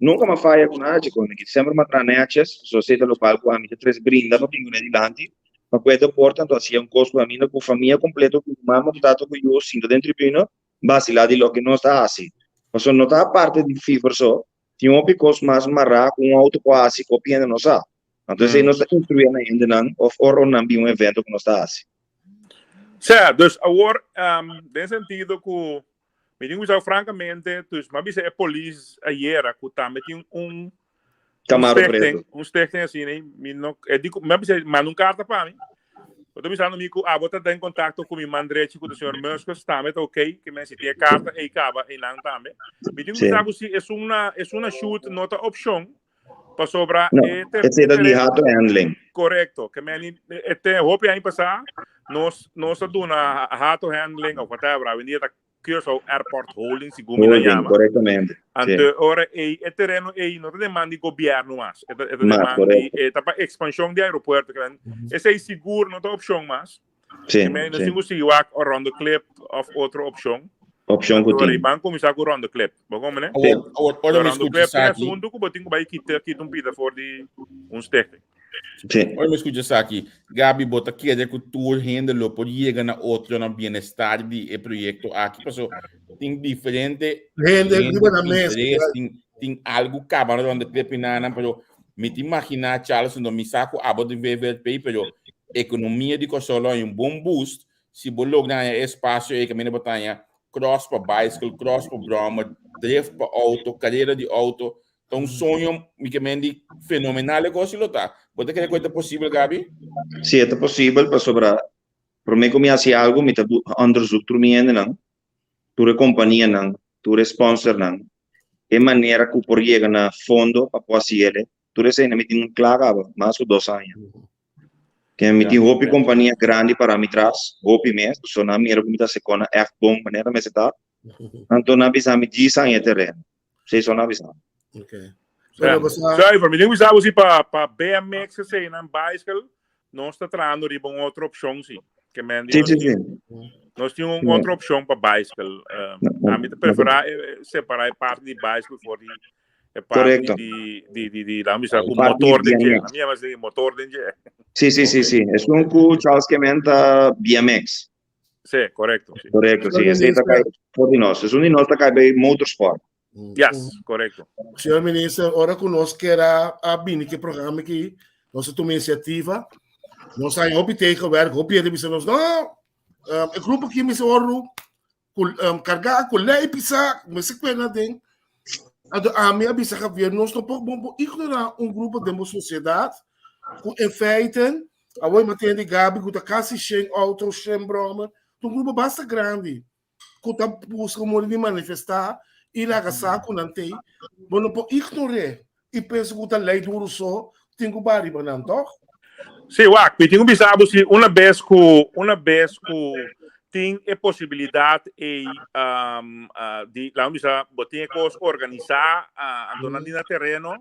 [SPEAKER 4] nunca me falha com nada, sempre me traneaches, sociedade local com a minha 3 brinda para pingo nele dante, para cuida portanto assim um custo a mim com família completa com mama tato com eu sinto dentro tribuna base lá de lo que não está assim mas não está a parte de fever só tinha um picos mais marra com um auto quase copiando não sabe então se não está instruindo ainda não ou não vi um evento que não está assim
[SPEAKER 5] certo dus agora nesse sentido que me digo já francamente dus mas bisa é polícia ayer que também tinha
[SPEAKER 4] Camaro preto
[SPEAKER 5] stichting assim né me não é digo mas bisa manda carta para mim eu tô pensando que você está em contato com o meu direito com o senhor Muscos também tá ok que me se tem carta e acaba e não também me digo sabe se é uma shoot nota opção para sobrar
[SPEAKER 4] esse é de auto handling
[SPEAKER 5] correto que me até hope aí passar nós dando na auto handling ou whatever a venida Curacao Airport Holding segundo me chama
[SPEAKER 4] corretamente
[SPEAKER 5] ante ora é terreno não demanda governo mais é demanda para expansão de aeroporto que esse é seguro não tem opção mais
[SPEAKER 4] sim
[SPEAKER 5] mas não temos se walk around the clip of outra opção
[SPEAKER 4] opção que tem
[SPEAKER 5] banco começar com around the clip vamos né
[SPEAKER 1] Ora me
[SPEAKER 5] around the
[SPEAKER 1] escuta
[SPEAKER 5] clip é
[SPEAKER 1] aqui.
[SPEAKER 5] assunto que botinho vai quitar pida for de stichting
[SPEAKER 4] sim
[SPEAKER 1] Ora me escuta aqui. Gabi bota que é que tu handle por chegar na outro na bem-estar de projeto aqui passou tem diferente tem algo cabana onde clepinana pero me te imaginar Charles no me saco abo de VVP pero economia de solo em bom boost se bolog na espaço e caminho batanha cross para bicycle cross para broma drift para auto cadeira de auto então sonho me que mendi fenomenal negócio lo tá você quer coisa possível Gabi
[SPEAKER 4] se é possível para sobrar por mim como assim algo me tá underzoek tu me ainda não tu companhia não tu sponsor não é maneira que por chegar na fundo para poder ele tu recém me tem claro mais de 2 anos que me tem hope companhia grande para me traz hope mesmo só na minha que me tá secona é bom maneira me está então na bisa me diz aí terreno sei só na bisa
[SPEAKER 2] ok
[SPEAKER 5] Zuiver, me digo sabe para BMX sei na bicycle nós está trazendo de uma outra opção sim que me
[SPEAKER 4] sim
[SPEAKER 5] nós tínhamos uma outra opção para bicycle a mim preferar separar parte de bicycle for de parte de lá me sabe o motor de a minha mas de motor de
[SPEAKER 4] sim é um que Charles que menta BMX
[SPEAKER 5] sim correto
[SPEAKER 4] sim esse está cai por de nós é um de nós está cai bem motorsport
[SPEAKER 5] yes correto
[SPEAKER 2] senhor ministro ora conosco que era a Bini que programa aqui nós temos iniciativa nós saímos obter werk op je de nós não o grupo aqui me orro carregar com lei pisa mas se quer nada a minha bisa que ver nós não podemos ignorar grupo de uma sociedade que em feite a oi matéria de Gabi que tá quase sem auto sem broma grupo basta grande que tá buscando como manifestar e lá saco não tem não pode ignorar e penso que a lei duro só tem que bari não toch
[SPEAKER 5] sim wak me tenho pensado se uma vez que tem a possibilidade de lá onde já botem coisas organizar andando na terreno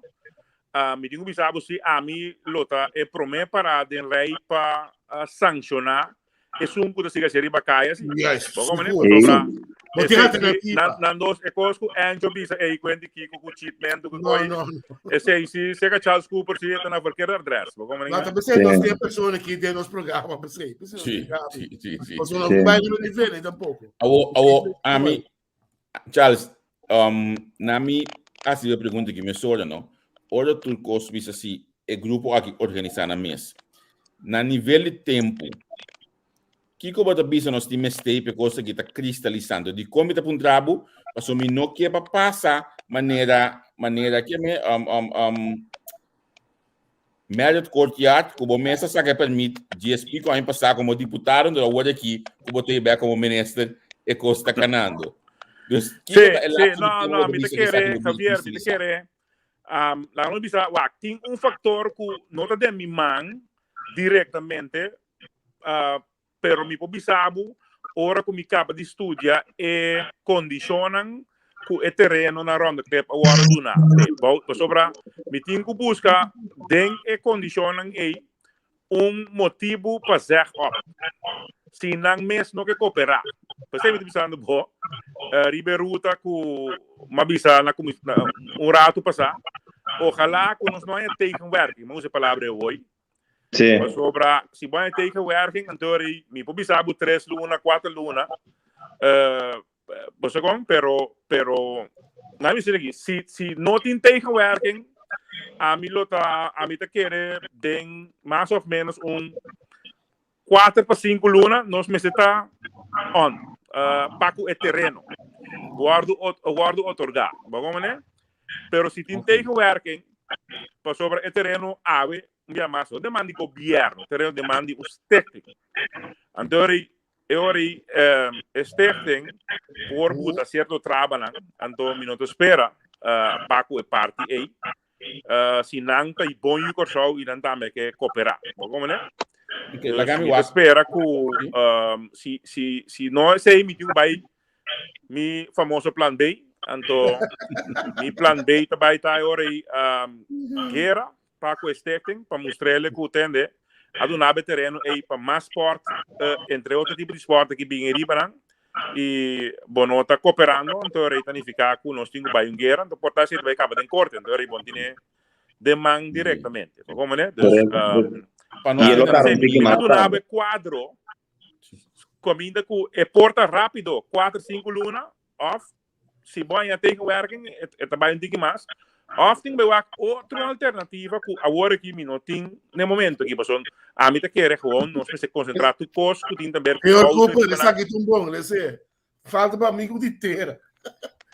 [SPEAKER 5] me tenho pensado se a mim lota é promessa para den lei para sancionar é um que se seria bacana assim como né na nós é coisa que anjo bisa é quando que com cheatment
[SPEAKER 2] não
[SPEAKER 5] esse se chega Charles Cooper se está na qualquer address como né
[SPEAKER 2] lá também nós temos pessoas aqui dentro dos programas pensei
[SPEAKER 1] sim
[SPEAKER 2] você não vai no nível tampouco
[SPEAKER 1] a mim Charles na mim assim a pergunta que me sola não ora tu cost bisa assim é grupo aqui organizar na mês na nível de tempo que como a bisa nós temos tempo coisa que está cristalizando de como está um trabalho mas o não que para passar maneira que me médio corteado como mesa sabe permite GSP com a passar como deputado da hora aqui como tem bem como ministro e costa canando
[SPEAKER 5] não me te querer Javier me te querer lá não bisa tem fator que não está de mi mão diretamente pero mi pobisabo ora que mi acaba de estudar e condicionam que o terreno na ronda que agora do nada sobra mi tenho que buscar den e condicionam motivo para ser se não mesmo não que cooperar você me pensando bom riberuta que uma bisa na rato passar ojalá que nós não é tegen werk mas a palavra é hoje
[SPEAKER 4] Sì.
[SPEAKER 5] Sobra, si vuoi tegenwerking, antori, mi può bisabo 3 luna, 4 luna. Pero, nou is het si not in tegenwerking, a mi te quiere den más of menos un 4 para 5 luna, nos me está on, paco el terreno. Guardo otorgar, ¿vamos a Pero si tin tegenwerking, pa sobre el terreno ave, via más, demandi gobierno, terreno demandi usted. Antori, ori stichting voorboet a certo trabalho, anto minuto espera, paco e parti e si nanta i bom yucor show e nanta me che cooperar. Como né? Mi espera que si no sei mi vai mi famoso plan B, anto mi plan B tabai tai ori guerra paco e stichting para mostrarle que tende ad un abe terreno e para mais sport, entre outro tipo de esporte que bem ribaran e bonota cooperando, então rei tanificar com nós tinha vai guerra, então portar se vai acabar em corte, então rei bom tinha demanda diretamente, como né?
[SPEAKER 1] Para
[SPEAKER 4] E ele tá
[SPEAKER 5] ad un abe quadro combina com e porta rápido 4 5 luna off se vai a tegenwerking e trabalha um pouco mais. Often bij outra alternativa que agora aqui não tem no momento que passou a mim te quer gewoon nós se concentrar tu cos que tem também
[SPEAKER 2] eu culpa essa aqui tão bom né falta para amigo de teira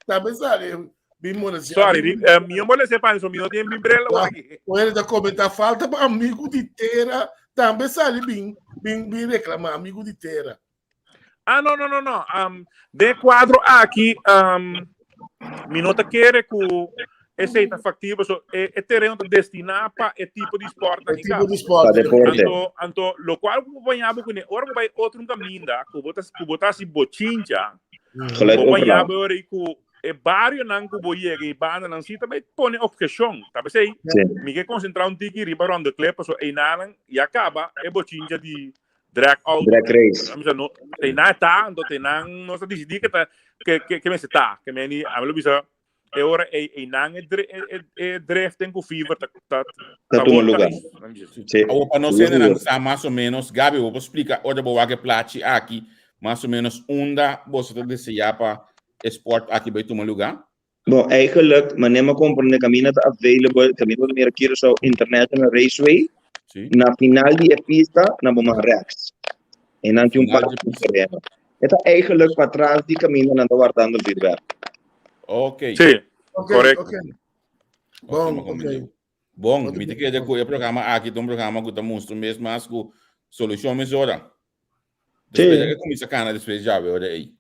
[SPEAKER 2] tá pensando bem
[SPEAKER 5] sorry minha mulher se pensa o meu tem umbrella aqui
[SPEAKER 2] ou ele tá comentar falta para amigo de teira também sabe bem reclamar amigo de teira
[SPEAKER 5] não de quadro aqui me não te quer que esse é factível, é terreno destinado para esse tipo de esporte.
[SPEAKER 2] Tipo de esporte.
[SPEAKER 5] Então, o qual acompanhava com ele, ora vai outro caminho, que botar se bochincha, acompanhava ora que é barrio não que vou ir e banda não se também põe objeção, tá bem sei? Me quer concentrar tiki riba ronda clipa so e nada e acaba é bochincha de drag out.
[SPEAKER 4] Drag race.
[SPEAKER 5] Não tem nada, então tem nada, não está decidido que me se tá, que me ni a lo bisa e ora e nang e drifting com fever tá
[SPEAKER 4] no lugar.
[SPEAKER 1] Sim. Para não ser mais ou menos, Gabi, vou explicar, olha boa que plate aqui, mais ou menos onda você deseja para esporte aqui vai tomar lugar.
[SPEAKER 4] Bom, eigenlijk, maar neem maar compra caminho tá available, caminho de meer keer so International Raceway. Na final die pista na boma rechts. En dan tinha parque de terreno. Eta eigenlijk para trás die caminho não tá guardando o feedback.
[SPEAKER 1] Ok.
[SPEAKER 5] Sim, correto.
[SPEAKER 1] Bom, me que é o programa aqui, um programa que mostra mesmo mas com solução mesora. Depois que começa a cana depois já vai aí.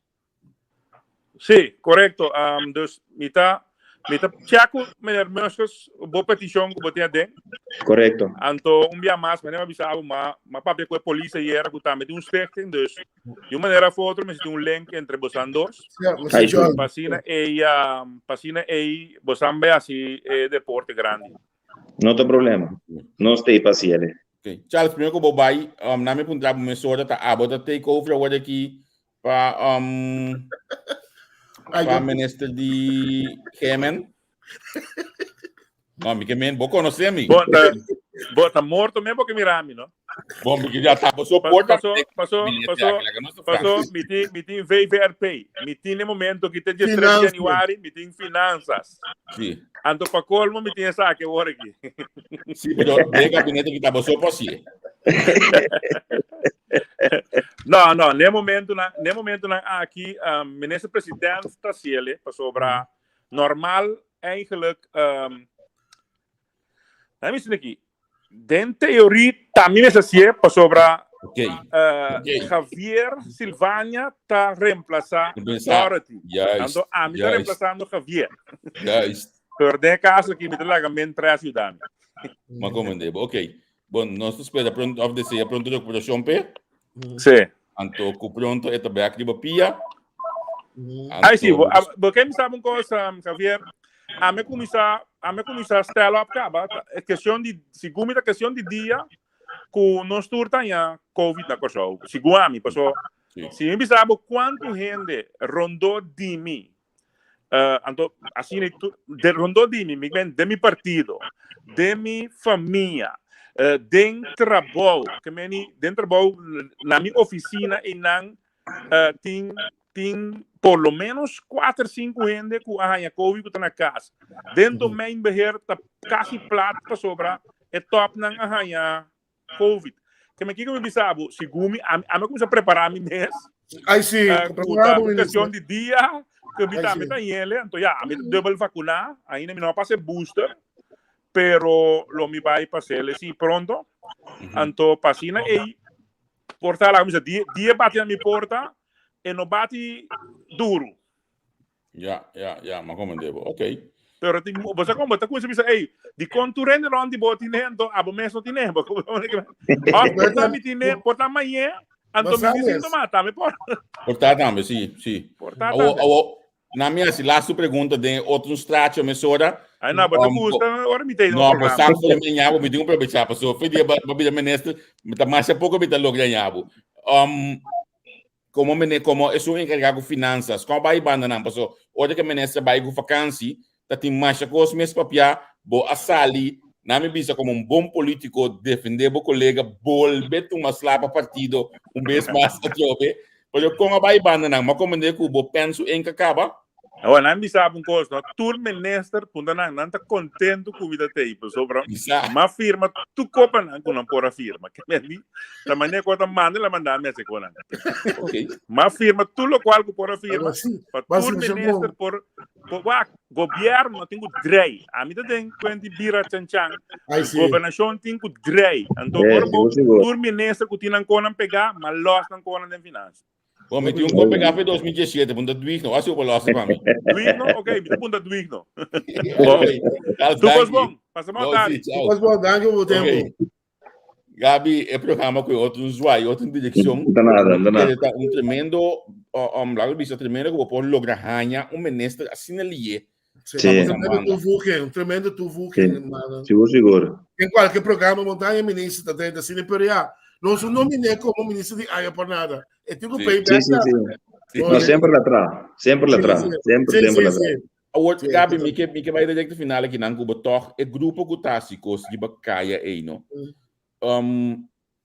[SPEAKER 5] Sim, correto. Dus mita Tiago, meneer Muskers, boa petição que você tem.
[SPEAKER 4] Correto.
[SPEAKER 5] Então, dia mais, meneer avisava, mas papai com a polícia e era que tá met stichting, dus de uma maneira ou outra, mas tem link entre vocês dois. Pasina e vocês bem assim deporte grande.
[SPEAKER 4] Não tem problema. Não tem paciência.
[SPEAKER 1] Ok. Charles, primeiro que eu vou vai, na minha ponta para mesora tá abota take over o aqui para para ministro de Yemen. Não, me queimei, vou conhecer me.
[SPEAKER 5] Bota morto mesmo porque mirami, não?
[SPEAKER 1] Bom, me já tá passou
[SPEAKER 5] me tem VVRP, me tem no momento que tem 3 de janeiro, me tem finanças.
[SPEAKER 1] Sim.
[SPEAKER 5] Ando para colmo me tem essa que agora aqui.
[SPEAKER 1] Sim, pero de gabinete que tá passou por si.
[SPEAKER 5] Não, no momento aqui, minister president está ciele para sobra normal eigenlijk dan is het aqui. Den teorie também é assim para sobra Javier Silvania está reemplazar Dorothy. Então a mim está reemplazando Javier. Por de caso que me traga men traz ajudar.
[SPEAKER 1] Mas como debo, ok. Bom, nós espera pronto of deseja pronto recuperação pe.
[SPEAKER 5] Sim.
[SPEAKER 1] Anto cu pronto eta back de bapia.
[SPEAKER 5] Aí sim, porque me sabe uma coisa, Javier. A me começar a stella up acaba. É questão de segundo a questão de dia que nós turtanha Covid na coisa. Segundo a mim, passou. Se me sabe quanto gente rondou de mim. Então, assim, rondou de mim, de meu partido, de minha família. dentro trabalho, que meni dentro trabalho na minha oficina e não tem por lo menos 4 ou 5 gente que a Covid está na casa. Dentro do meu beheer está quase plata para sobrar é top na a Covid. Que me kiko me bisabo, sigumi, a me começa a preparar mi mês.
[SPEAKER 2] Aí sim,
[SPEAKER 5] Com questão de dia, que me tá ele, então já, me double vacunar, ainda me não passe booster, pero lo mi vai passar assim pronto. Então passina e porta lá, começa dia bate na minha porta e não bate duro.
[SPEAKER 1] Ja, mas como devo? Ok.
[SPEAKER 5] Pero você como tá com isso, ei, de conturende onde bota então abo mesmo tinha, porta me tinha, porta amanhã, então me sinto mata, me porta.
[SPEAKER 1] Portar também, sim.
[SPEAKER 5] Portar também.
[SPEAKER 1] Na minha last pergunta de outros tratos, me sora.
[SPEAKER 5] Aí não, mas custa, agora me tem.
[SPEAKER 1] Não, mas sabe que me nhabo, me digo para bichar, passou, foi dia para bichar ministro, me tá mais pouco me tá logo nhabo. Como é sua encarregado finanças, como vai banda não, passou, hoje que ministro vai com vacância, tá tem mais coisas mesmo papia, bo a sali, na me bisa como bom político defender o colega, volver uma slapa partido, vez mais a jobe, porque como vai banda não, mas como é que o penso em que acaba?
[SPEAKER 5] Agora, não me sabe coisa, tu ministro, quando não está contente com a vida te aí, sobre uma firma, tu copa não com uma firma, que me diz, da maneira que eu mando, ela manda a minha segunda. Uma firma, tu lo qual por a firma, para tu ministro por governo tem o drei, a mim tem quando bira chanchan, governação tem o drei, então tu ministro que tinha conan pegar, mas lost não conan de finanças.
[SPEAKER 1] Bom, me tinha pegar foi 2017, bunda duigno, acho que eu lost para mim.
[SPEAKER 5] Duigno, ok, me bunda duigno. Tu faz bom, passa mal tarde.
[SPEAKER 2] Tu faz bom, danke o tempo.
[SPEAKER 1] Gabi, é programa com outro usuário, outra direção.
[SPEAKER 4] Nada.
[SPEAKER 1] Tremendo, lá bicho tremendo que eu posso lograr ganhar ministro assim ali.
[SPEAKER 2] Um tremendo tuvuque, mano.
[SPEAKER 4] Seguro.
[SPEAKER 2] Em qualquer programa, montanha ministro tá dentro assim, por aí. Não sou nominei como ministro de área por nada. Eu tenho que payback.
[SPEAKER 4] Sim. Sempre lá atrás. Sempre lá atrás.
[SPEAKER 1] Gabi, me que vai direto final aqui na Cuba, toch? É grupo que tá se de bacaia aí, não?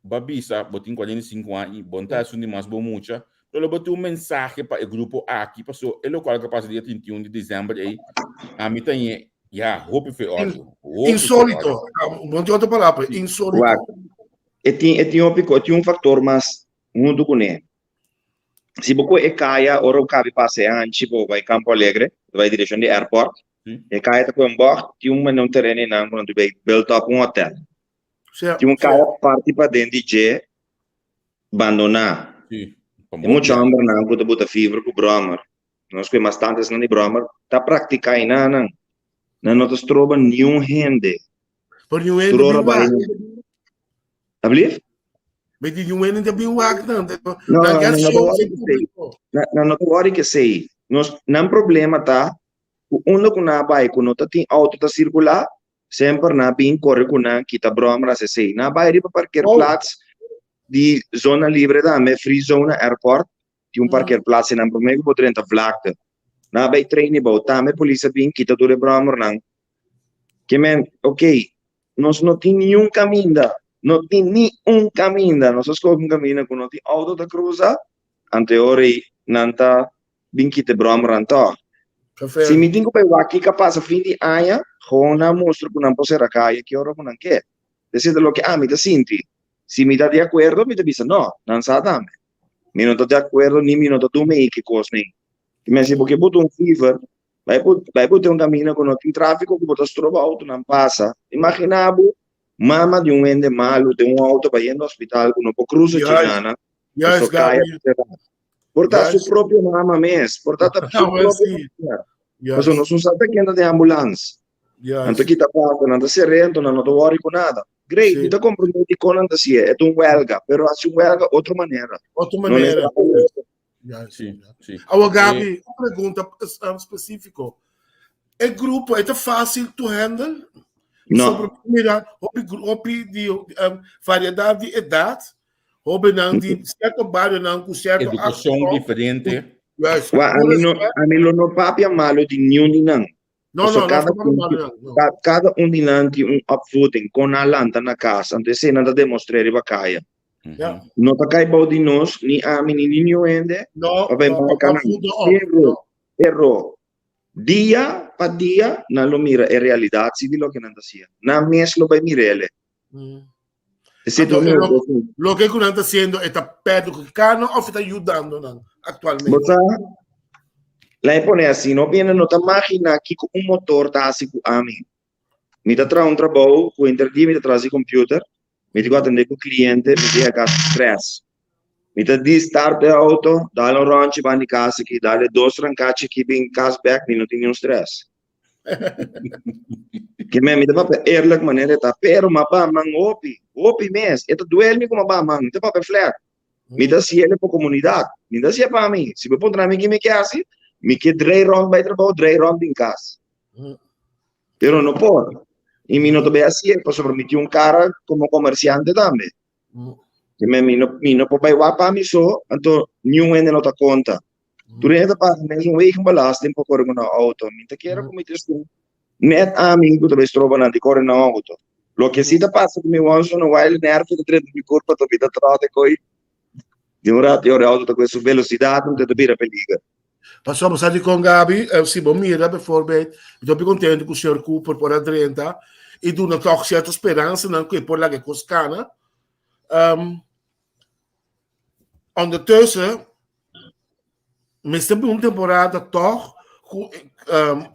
[SPEAKER 1] Babisa, botin 45 anos, bom tá sundi mais bom mucha. Eu botei mensagem para o grupo aqui, passou, ele qual capaz dia 31 de dezembro aí. A mim tem roupa foi ótimo.
[SPEAKER 2] Insólito. Bom dia outra palavra, insólito.
[SPEAKER 4] Tinha um fator mas muito com se você caia ora o cabe passear tipo vai Campo Alegre vai direção de airport e caia tá com embora tinha um terreno não quando vai build up um hotel tinha um caia parte para dentro de abandonar e muito chamber não quando bota fibra com bromer nós que mais tantas não de bromer tá praticar aí não te troba nenhum rende
[SPEAKER 2] por nenhum rende
[SPEAKER 4] Ablief?
[SPEAKER 2] Mas de um ano ainda bem o acto, não.
[SPEAKER 4] Não pode que sei. Não problema tá. Quando que na vai quando tá tem auto tá circular, sempre na bem corre com na que tá broma se sei. Na vai para parquear plaats de zona livre da me free zone airport, tem parquear plaats na problema que poder entrar vlakte. Na vai treine bota me polícia bem que tá dure broma não. Que men, ok. Nós não tem nenhum caminho. Não tem nenhum caminho, nós escolhemos um caminho que não tem auto da cruza, anteriori não está bem que te broma ranto. Se me digo para aqui capaz a fim de ano, Rona mostra que não pode ser a caia que ora não quer. Decide lo que me te sinti. Se me está de acordo, me te dice não sabe também. Me não está de acordo nem me não está do meio que coisa nem. Mas se porque botou fever, vai botar um caminho que não tem tráfego, que botar tropa auto não passa. Imaginabo mama de um ende malo, de um auto para ir no hospital, com uma cruza chilena, isso cai portar sua própria mama mesmo, portar sua própria mas não são sabe que anda de ambulância, então aqui está pago, não está sereno, não está worry com nada, great, não está comprometido com nada assim, é um huelga, pero assim um huelga outra maneira.
[SPEAKER 1] Sim.
[SPEAKER 2] Agora, Gabi, uma pergunta específica, é grupo, é fácil to handle?
[SPEAKER 4] Não.
[SPEAKER 2] Hobby de variedade de idade, hobby não de certo bairro não com certo
[SPEAKER 1] educação diferente.
[SPEAKER 4] A mim não papia malo de nenhum de não.
[SPEAKER 2] No,
[SPEAKER 4] So
[SPEAKER 2] no,
[SPEAKER 4] cada,
[SPEAKER 2] no.
[SPEAKER 4] cada un dinanti un opvoeding con alanta na casa, ante se nada demonstrare bakaya.
[SPEAKER 2] Ja.
[SPEAKER 4] No takai bau di nos, ni ami ni ninyo ende,
[SPEAKER 2] No,
[SPEAKER 4] papay
[SPEAKER 2] no,
[SPEAKER 4] mga kanang.
[SPEAKER 2] food op.
[SPEAKER 4] Pero, dia pa dia, na lo mira e realidad, si di lo che nanda sia. Na mes lo bay mirele. E se tu
[SPEAKER 2] Lo que uno está haciendo está perjudicando o está ayudando actualmente.
[SPEAKER 4] bota, lei pone assim, não viene nota máquina que com um motor tá assim com ami. Me tá trazendo um trabalho, com interdia me tá trazendo computer, me tá atender com cliente, me tá com stress. Me tá de start the auto, dá um ranch para de casa aqui, dá dois rancachi que vem casa back, me não tem nenhum stress. Que me tá para eerlijk maneira tá, pero mapa man opi mes, eta duel me com mapa man, tá para flat. Me tá se ele para comunidade, me tá se para mim, se me pôr na mim que me quer assim, me quer drei rond bij trabalho, drei rond em casa. Pero não pode. E me não também assim, posso permitir um cara como comerciante também. Que me não pode ir para mim só, então nenhum ainda não tá conta. Tu ainda para mesmo week belasting para correr na auto. Me tá quero como isso. Net a mim tu também trova na de correr na auto. Lo que se tá passa que me once no while nerve de treino de corpo to vida trate coi. De um rato eu auto tá com essa velocidade, não te vira perigo.
[SPEAKER 2] Passamos ali com Gabi, se bom mira, bijvoorbeeld, eu estou bem contente com o senhor Cooper por a 30 e do não toch certa esperança, não que por lá que coscana. Ondertussen, mesmo uma temporada toch,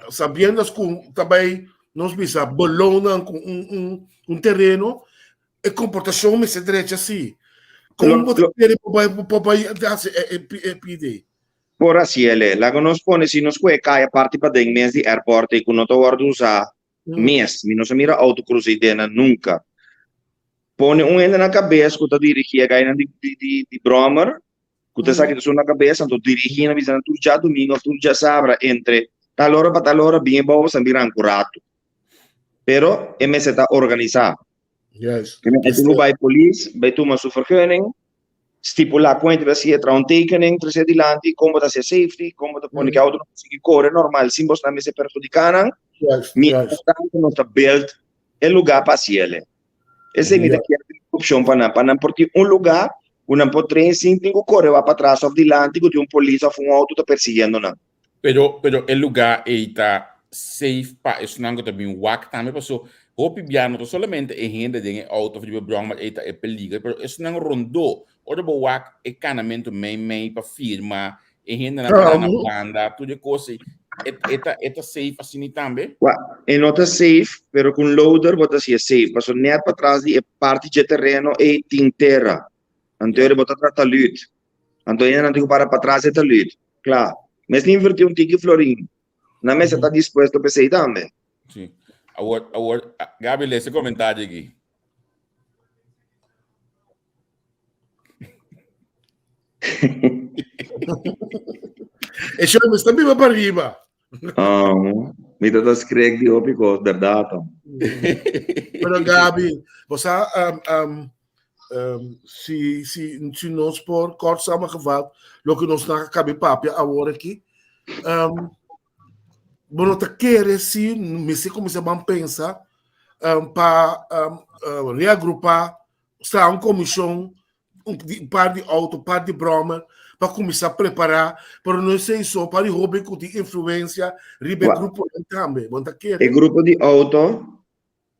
[SPEAKER 2] sabendo que também nós bisa belonam com terreno, e comportação me se direita assim. Como você quer para pedir?
[SPEAKER 4] Por assim ele, lá que nós pone se nos que cai a parte para dentro mês de airport e que não tô guardo usar mês, me não se mira autocruzeidena nunca. Pone ainda na cabeça que tá dirigindo a gaina de Bromer, que tá sabe que na cabeça, então dirigindo visando tudo já domingo, tudo já sabra entre tal hora para tal hora bem bom, se miran curato. Pero MS está organizado.
[SPEAKER 2] Yes.
[SPEAKER 4] Que tu vai polícia, vai tomar sua vergunning, stipular quanto vai ser tra tekening, tra se dilanti, como da se safety, como da pone que auto não consegue correr normal, sim você também se perjudicaram. Mi importante não tá build el lugar para si ele. Esse é a opção para não porque lugar, não pode treinar sim, tem que correr para trás ou diante, que tem polícia ou auto tá perseguindo não.
[SPEAKER 1] Pero el lugar está safe para isso não também wak também passou. Hopi biano to solamente e gente de auto de broma eta e peliga, pero isso não rondou. Ora bo wak e canamento mei para firma e gente na banda, tudo coisa. Eta safe assim também.
[SPEAKER 4] E não tá safe, pero com loader bota assim safe, passou net para trás de parte de terreno e tinteira. Então ele bota trata lut. Então ele não tem para trás e tá lut. Claro. Mas nem invertir tique florim. Na mesa está disposto a pensar também.
[SPEAKER 1] Sim. Agora, Gabi, lê esse comentário aqui.
[SPEAKER 2] E cioè, mi sta viva per arriba.
[SPEAKER 4] Mi da scrivere di opico, verdade.
[SPEAKER 2] Pero Gabi, você se nós por kort samengevat, lo que nós na cabe papia agora aqui, bueno, te quer se me se começa a pensar para reagrupar, está uma comissão, par de auto, par de broma, para começar a preparar, para não ser só para o hobby com influência, ribe grupo também.
[SPEAKER 4] O grupo de auto,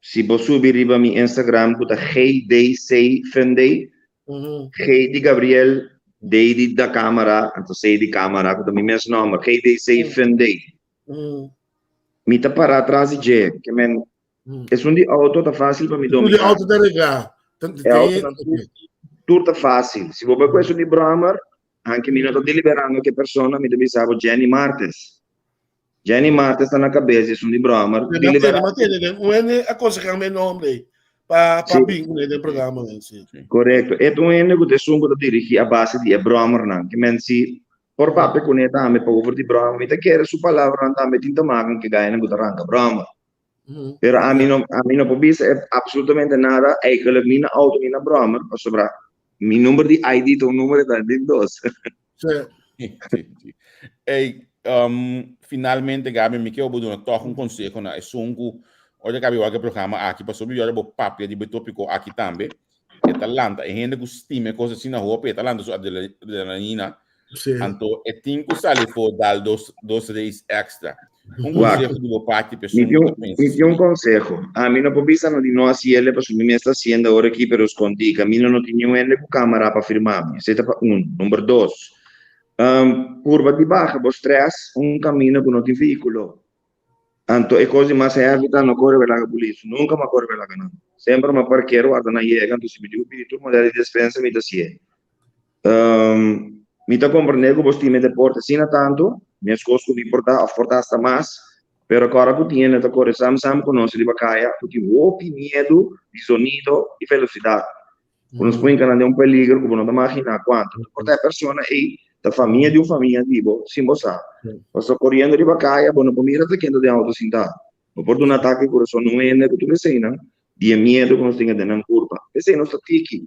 [SPEAKER 4] se você subir riba mi Instagram, que tá GDC Fendei, G de Gabriel, D de da câmera, então C de câmera, que também mesmo nome, GDC Fendei. Me tá para atrás de G, que men, é de auto tá fácil para me dominar.
[SPEAKER 2] De auto delegar.
[SPEAKER 4] Tudo tá fácil. Se você conhece de Brahmer, anche mi noto deliberando che persona mi pensavo Jenny Martes. Jenny Martes está na cabeça, é de Brahmer.
[SPEAKER 2] Não é aconselhar meu nome para bingo no programa.
[SPEAKER 4] Correto. É um ene que tem que dirigir a base de Brahmer, não. Que men se por papo com ele também para over de Brahmer, me quer sua palavra também tinta magan que ganha no arranca Brahmer. Pero a mim não pode ser absolutamente nada. Eigenlijk minha auto minha Brahmer, para sobrar. Mi número de ID, tu número de dos.
[SPEAKER 2] Sì.
[SPEAKER 1] Hey, finalmente Gabi me que eu vou dar um conselho na sungu olha Gabi o programa aqui para subir olha o papo de tópico aqui também é talanta e gente que estima coisa assim na rua é talanta sua adrenalina então é tem que sair for dar dois reis extra conselho do parte pessoal
[SPEAKER 4] mi dio un consejo. A mí no pensano di no hacerle, porque mi está haciendo ahora aquí, pero escondí. Camino no tenía una cámara para firmarme. Ese es uno. Número dos. Curva di baja, vos tres, un camino con otro vehículo. Tanto è così, ma se evita non corre per la polizia, nunca mi corre per la canale. Sempre mi parchero, guarda una iega, tu si mi dici, tu modelli di esperienza mi da sie. Mi da comprare che posti mi deporta sino tanto, mi scosto di portare a fortasta mas, pero agora tu tiene da corre sam conosce di bacaia, tu ti vuoi miedo, di sonido e velocità. Uno spinca non è un peligro, come non ti immagina quanto. Porta persona e da famiglia di un famiglia vivo, si sa. Sto correndo di bacaia, buono pomeriggio che di auto sinta. Ma porto un attacco che sono un che tu ne sei, no? Di miedo che non stinga di una curva. E se non sta tiki.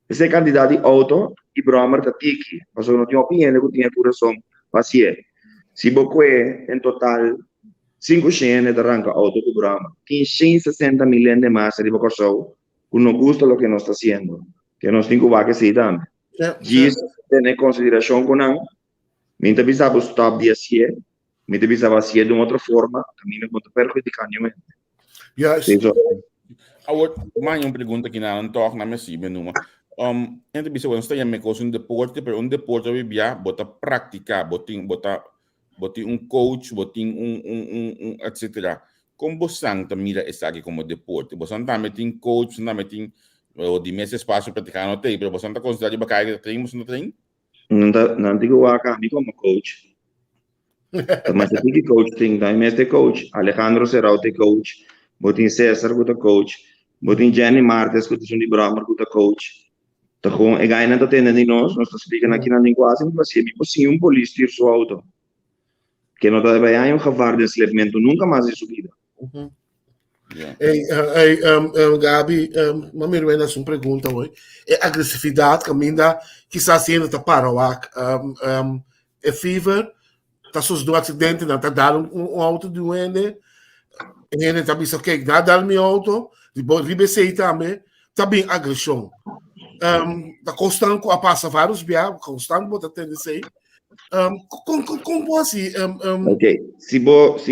[SPEAKER 4] E se candidati auto, i bromer da tiki. Ma sono di opinione che tiene pure son passier. Si boque in total 5 scene da rango auto di bromer. 160 milioni di massa di bocorso. Uno gusta lo que no está haciendo, que no está incubado que sí también. Gis tiene consideración con él, mientras pensaba stop de hacer, mientras pensaba hacer de otra forma, camino contra perjudicando.
[SPEAKER 1] Agora, mais uma pergunta que não toca na minha cima, numa. Entre bisa quando está me coisa deporte, pero deporte eu via bota prática, botin coach, botin etc. Como você mira essa aqui como deporte? Você também tem coach, também tem de mais espaço para praticar no tem, mas você está considerado para cair treino, você não tem?
[SPEAKER 4] Não digo o academy como coach. Mas tem que coach, tem mais de coach. Alejandro Serrao tem coach, botin César com coach, botin Jenny Martes com o Bromer com coach. Então, é ganha não tem nem nós explicando aqui na linguagem, mas se é possível polistir seu auto. Que não deve haver gevaar de enslipamento nunca mais em sua vida.
[SPEAKER 2] Gabi, mami Ruena uma pergunta hoje. É agressividade que ainda que está sendo para o é fever, está só do acidente, não está dando auto de um ende, e ele está pensando que dá dar meu auto, depois ribecei também, está bem agressão. Está constante a passar vários biar, constante botar tendência. Como assim?
[SPEAKER 4] Ok, se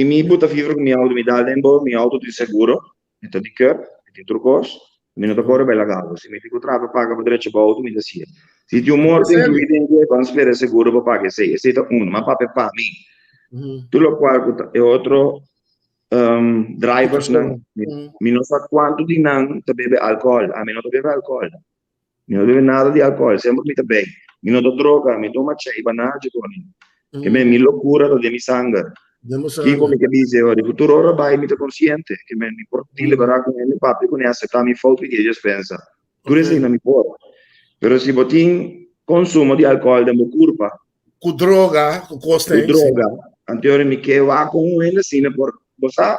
[SPEAKER 4] me botar fever com minha auto, me dá tempo, minha auto de seguro, então de cor, de trucos, me não toca bem legal. Se me fico trava paga para direito para auto, me dá sim. Se de morte incluído, vamos esperar seguro para pagar sei. Esse é um, mas para mim. Tudo o qual é outro drivers não, me não sabe quanto de não te bebe álcool, a mim não te bebe álcool, me não bebe nada de álcool, sempre me te bem. Mi non droga, mi toma chai banage con che me mi locura de mi sangue. Chi come che dice ora di futuro ora vai mi te consciente che me mi porti liberare con il papi con accetta mi falti che io pensa. Tu sei non mi può. Però si botin consumo di alcol de curva.
[SPEAKER 2] Con droga, con costa.
[SPEAKER 4] Con droga. Anteriore mi che va con ele sine por bosa.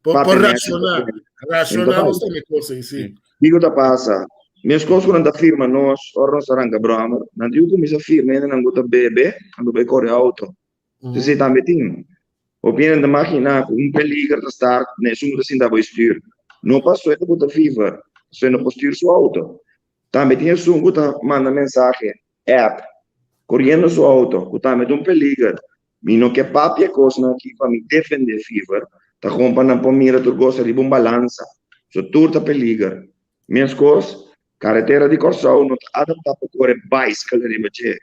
[SPEAKER 2] Por racionar. Racionar queste le cose, sì.
[SPEAKER 4] Dico da passa. Mi scorso quando firma nos ora non sarà brama non dico come si firma non go bebe quando vai corre auto se sei también tin o viene da macchina un peligro da start nessuno si da vuoi stuur non passo e butta fever se non posso stuur su auto también tiene su butta manda mensaje app correndo su auto también un peligro mi no che papi cosa che fa mi defende fever ta compana po mira tu cosa di un balanza so turta peligro mi scorso carretera di Corsau non ha adattato corre bicycle di Mace.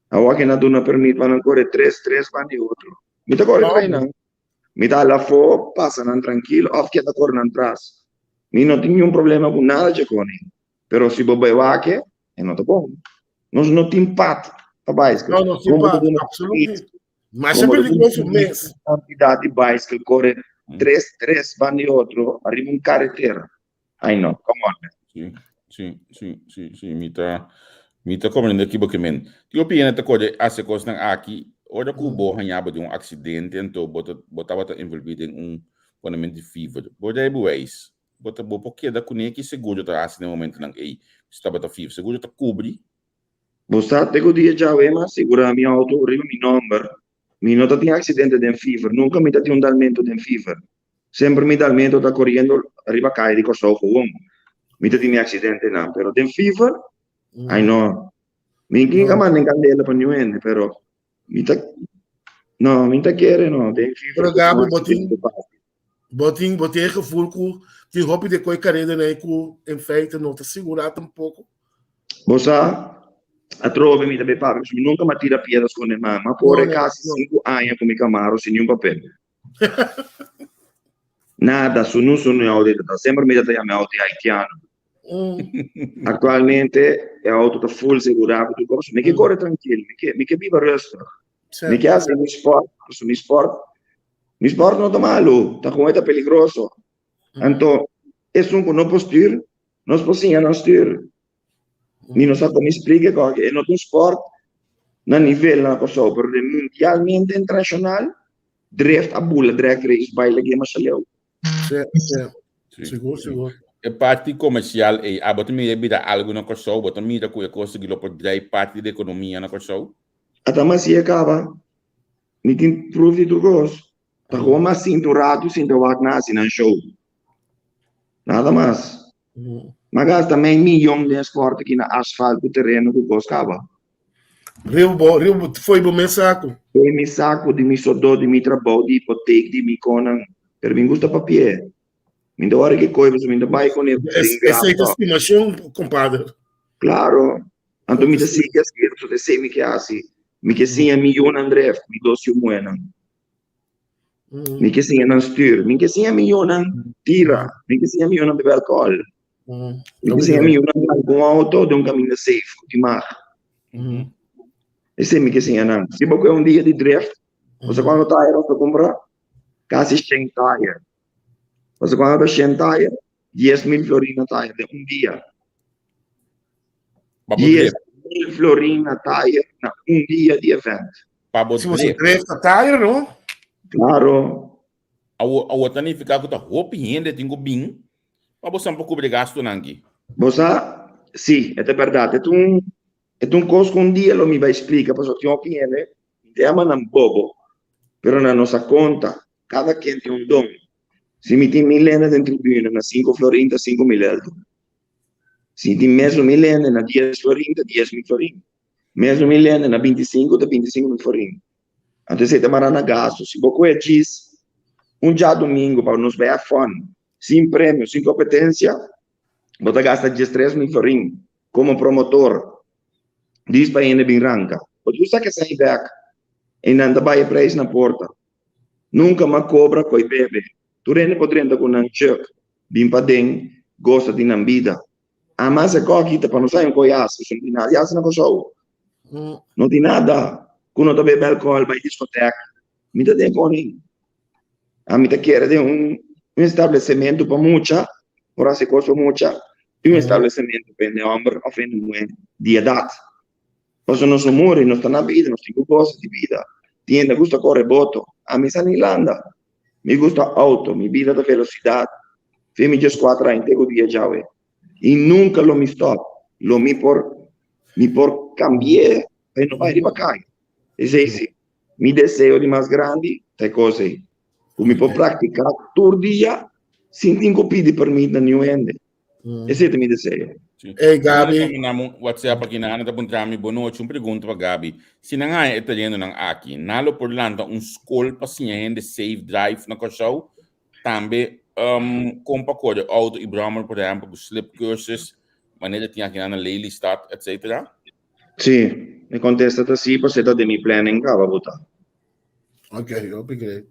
[SPEAKER 4] A che non ha permesso di correre 3 vanni otro. Mi da corre traina. Mi dà la fo, passano tranquillo, o che da corre atrás. Mi non tengo un problema con nada con lui. Però si può bere che e non è buono. Non ti impatti a bicycle.
[SPEAKER 2] No, ti impatti, assolutamente. Ma è sempre pericoloso mesmo.
[SPEAKER 4] Quantità di bicycle corre 3 vanni otro, arriva in carretera. I know, come on.
[SPEAKER 1] Sim, mita compreende aqui porque men. Ti opina te coisa essa coisa aqui, ora que o bo hanhaba de acidente, então botava envolvido em ponamento de fever. Bota aí boas. Bota bo porque da cune que seguro tá assim no momento não ei, estava tá fever, seguro tá cobre.
[SPEAKER 4] Você tem dia já mas segura minha auto, arriba meu número. Mi nota tem acidente de fever, nunca mi dati un dalmento de fever. Sempre mi dalmento da correndo arriba cai di costo gewoon. Mi dati mi accidente na, pero de fever, I know. Mi kinga man in candela pa niente, pero mi ta no, mi ta chiede no, de fever.
[SPEAKER 2] Pero Gabi, botin gevoel que die hobby de coi carreira né que em feite não te segurar tampouco.
[SPEAKER 4] Você a trove mi da papà, mi nunca ma tira piedras con le mani, ma pure casi 5 anni come camaro sin un papel. Nada, non sono audito, sempre mi date a me auto haitiano. Attualmente è auto da full segurato, mi che corre tranquillo, mi che viva resto. Mi che hace mi sport non è malo, sta come è peligroso. Anto, è un non può stir, non possiamo non stir. Mi non so come spiega che è un sport a livello na cosa, per mundialmente internazionale, drift a bulla, drag race, baile game saleu.
[SPEAKER 2] Seguro.
[SPEAKER 1] A parte comercial e a botar me bida algo na cosa, botar me da coisa conseguir lo podrai parte da economia na cosa.
[SPEAKER 4] Até mas se acaba, me tem prove de coisa. Tá como mais cinturado, sem ter nada na show. Nada mais. Mas gasta meio milhão de esporte aqui na asfalto, terreno que gostava.
[SPEAKER 2] Rio foi bom meu saco.
[SPEAKER 4] Foi meu saco de mi sodô, de mi trabalho, de hipoteca, de mi conan. Per mi gusta papier. Mi da hora que coisa, mi da vai com ele.
[SPEAKER 2] Essa é a estimação, compadre.
[SPEAKER 4] Claro. Anto mi da siga, tu te sei mi che assim. Mi che sia milhão André, mi doce moena. Mi che sia non styr, mi che sia milhão tira, mi che sia milhão bebe alcohol. Mi che sia milhão com auto de caminho safe, de mar. Esse mi che sia não. Se você um dia de drift, você quando tá aí para comprar, quase 100 tire. Você quando tá 100 tire, 10.000 florina tire de dia. 10.000 florina tire na dia de evento.
[SPEAKER 2] Se você drift a tire, não?
[SPEAKER 4] Claro.
[SPEAKER 1] A outra nem ficar com a roupa e ainda tem o bem, para você um pouco de gasto nangi.
[SPEAKER 4] Você, sim, é verdade. É um coisa que um dia lo mi vai explicar, porque eu tenho piene, tema não bobo, pero na nossa conta, cada quem tem dom. Se me tem milena de tribuna, na 5 florinta, 5.000 euro. Se tem mesmo milena, na 10 florinta, 10.000 florinta. Mesmo milena, na 25, da 25.000 florinta. Antes você tem na gasto. Se você diz, dia domingo, para nos ver a fun, sem prêmio, sem competência, você gasta 13.000 florinta, como promotor. Diz para ele bem ranca. Você sabe que sai back e não dá o preço na porta. Nunca mais cobra com o bebê. Tu rende podendo com um check, bem para dentro, gosta de na vida. A massa aqui para não sair um coiaço, não tem nada. Não coisa. Não tem nada. Quando tu bebe alcohol, vai discoteca. Me dá tempo nem. A mim tá querendo de estabelecimento para muita, por assim coisa muita. Estabelecimento para homem ou para mulher de idade. Nós não somos mortos, nós estamos na vida, nós temos coisas de vida. Tienda, gusta correr boto. A mim está na Irlanda. Me gusta auto, mi vida da velocidade. Femi just 4 anos, tenho dia já. E nunca lo me stop. Lo me por cambiar, e não vai riba cair. Esse mi desejo de mais grande, é coisa aí. Me por praticar todo dia, sem ter que pedir permissão a ninguém. Esse é o meu desejo.
[SPEAKER 2] Ei, Gabi.
[SPEAKER 1] WhatsApp aqui na Ana Puntrami, boa noite. Pergunta para Gabi. Se não há italiano não aqui, nalo por lá escola para de safe drive na Kosovo, também com pacote auto e Brahman, por exemplo, slip courses, maneira tinha aqui na Leili Stad, etc.
[SPEAKER 4] Sim, me contesta assim, para ser de mi planning, acaba botar.
[SPEAKER 2] Ok, obrigado.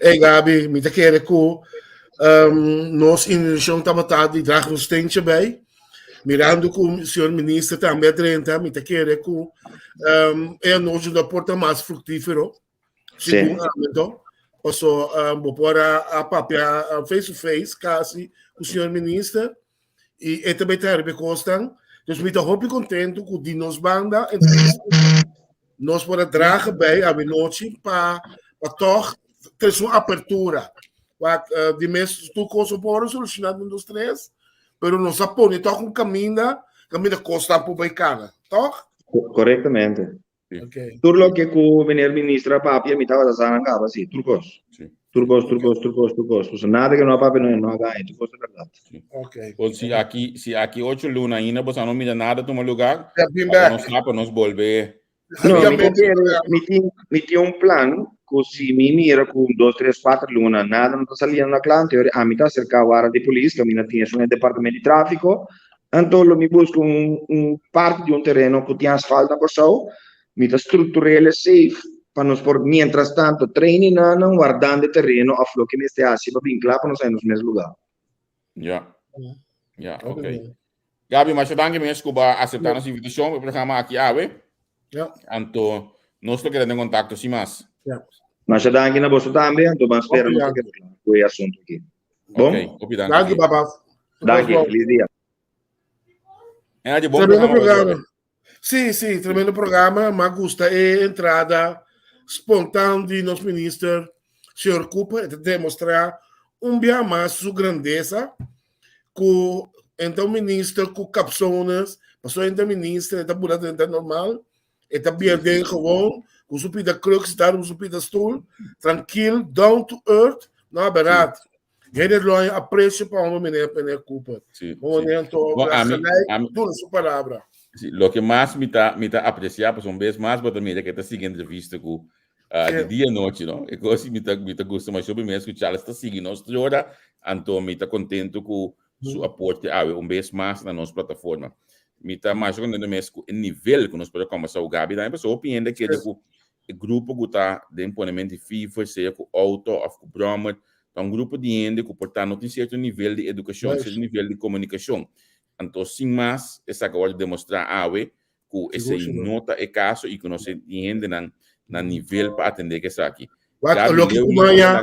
[SPEAKER 2] Ei, Gabi, me quer que nós iniciamos a de dragen steentje bij. Mirando com o senhor ministro também adrenta, me quer que é nós da porta mais frutífero. Segundo, posso pôr a papel face to face, quase o senhor ministro e também ter recostan. Dus me estou muito contente com o nos banda, nós podemos dragen bij a noite para toch ter uma apertura. De mês tu coisa por solucionar dos três, pero nos apone toca caminho camina costa por baicana, toch?
[SPEAKER 4] Correttamente.
[SPEAKER 2] Ok.
[SPEAKER 4] Turlo che cu venir ministra papia mi tava da sana capa, sì, turcos.
[SPEAKER 1] Sì.
[SPEAKER 4] Turcos. Pues nada que no papi no haga, turcos de verdad.
[SPEAKER 1] Sì.
[SPEAKER 2] Ok.
[SPEAKER 1] Pues si aquí 8 luna ainda pues no mira nada toma lugar,
[SPEAKER 2] Já bem
[SPEAKER 1] agora nos
[SPEAKER 2] back.
[SPEAKER 1] tapa nos volver.
[SPEAKER 4] No,
[SPEAKER 2] Já
[SPEAKER 4] mi
[SPEAKER 2] bem
[SPEAKER 4] tiene un plan, così mi mira con 2, 3, 4 luna, nada non sta saliendo la cliente, a mi sta cercando guarda di polizia, mi tiene su nel departamento di traffico, Antolo mi busco un parte di un terreno che tiene asfalto per so, mi sta strutturare safe, per non sport, mientras tanto, training non guardando il terreno, a flocchi mi stia si, per vinclare, non sai, non smesso lugar.
[SPEAKER 1] Ja. Ja,
[SPEAKER 2] Ok.
[SPEAKER 1] ok. Gabi, mas danke mesmo por aceitar nossa invitação para o programa aqui, ave.
[SPEAKER 2] Ja.
[SPEAKER 1] Anto, nós estamos querendo contato, sim, mas.
[SPEAKER 2] Ja.
[SPEAKER 4] Mas c'è anche una vostra também, então vamos esperar
[SPEAKER 2] Obrigado.
[SPEAKER 4] não sei o que assunto aqui. Bom?
[SPEAKER 1] Ok, danke.
[SPEAKER 2] Danke, Baba.
[SPEAKER 4] Danke, feliz dia.
[SPEAKER 1] É de bom
[SPEAKER 2] Tremendo
[SPEAKER 1] programa.
[SPEAKER 2] programa. Sim, tremendo programa. Mas gusta a entrada espontânea de nosso ministro, senhor Cooper, de demonstrar dia mais sua grandeza, com então ministro, com capções, passou então ministro, está burado, está normal, está bem gewoon, com sua vida crux, daar com sua vida stoel, tranquilo, down to earth, não barato. Ele é aprecio para o menino Cooper.
[SPEAKER 1] Sim.
[SPEAKER 2] Momento, tudo sua palavra.
[SPEAKER 1] Lo que mais me tá apreciar, por vez mais, mas também é que está seguindo a entrevista com de dia e noite, não? E coisa me tá gosta mais sobre mesmo que Charles está seguindo nós hora, então me tá contente com seu aporte vez mais na nossa plataforma. Me tá mais contente mesmo com o nível que nós podemos conversar o Gabi, daí pessoa opinião que o grupo que está de imponimento de FIFA, seja com auto ou com broma, então um grupo de gente que portanto tem certo nível de educação, certo nível de comunicação. Então, sim, mas essa agora demonstrar que esse nota é caso e que nós entende na nível para atender que está aqui.
[SPEAKER 2] Lo que kumaya,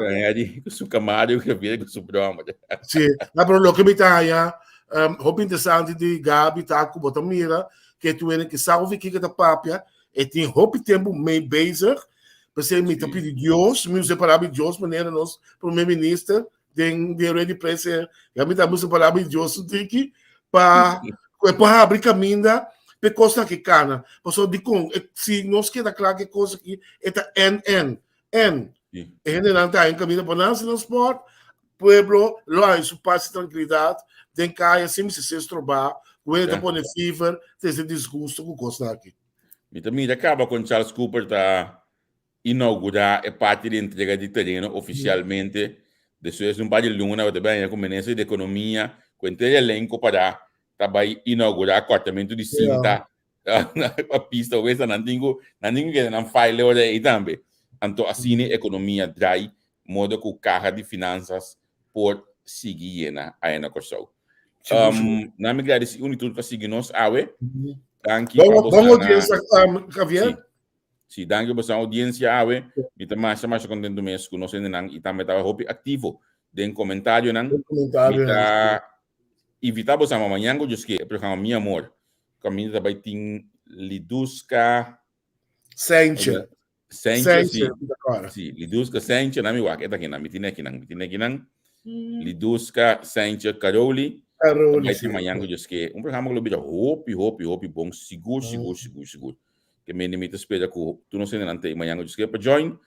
[SPEAKER 1] com seu camarada que vira com seu broma.
[SPEAKER 2] sim, mas lo que me taia, hop interessante de Gabi tá com botar mira, que tu que salve que da papia, e tem hop tempo meio bezig, para ser me tá pedir Deus, me separar de Deus, maneira nós para o meu ministro, de ready pressa, já me tá me separar de Deus, que para abrir caminho para coisa que cana. Porque se nós queremos claro que coisa que é N. E generalmente está em caminho para nós no esporte, pueblo, lá isso passa tranquilidade, tem caia, assim se estrobar, quando está pondo fever, tem esse desgosto com coisa aqui.
[SPEAKER 1] E também acaba com Charles Cooper tá inaugurar a parte de entrega de terreno oficialmente, depois de par de luna, também com o Ministério de Economia, com o elenco para vai inaugurar cortamento de cinta, a pista, ou essa não tem que não file aí também. Então, assim, a economia drai, modo que o carro de finanças por seguir aí na corção. Na minha grade, se unitude para seguir nós,
[SPEAKER 2] Vamos audiência, Javier?
[SPEAKER 1] Sim, danke para a audiência, e também mais contento mesmo com nós, e também estava ativo, den comentário, invitar você amanhã, eu disse que o programa Meu Amor, caminho também tem Liduska
[SPEAKER 2] Sente,
[SPEAKER 1] sim, Liduska Sente, na minha aqui, na minha Liduska Sente Caroli, também tem amanhã, eu disse que programa que eu hope, bom, seguro, que me limita a esperar que tu não sei não tem amanhã, eu disse que para join,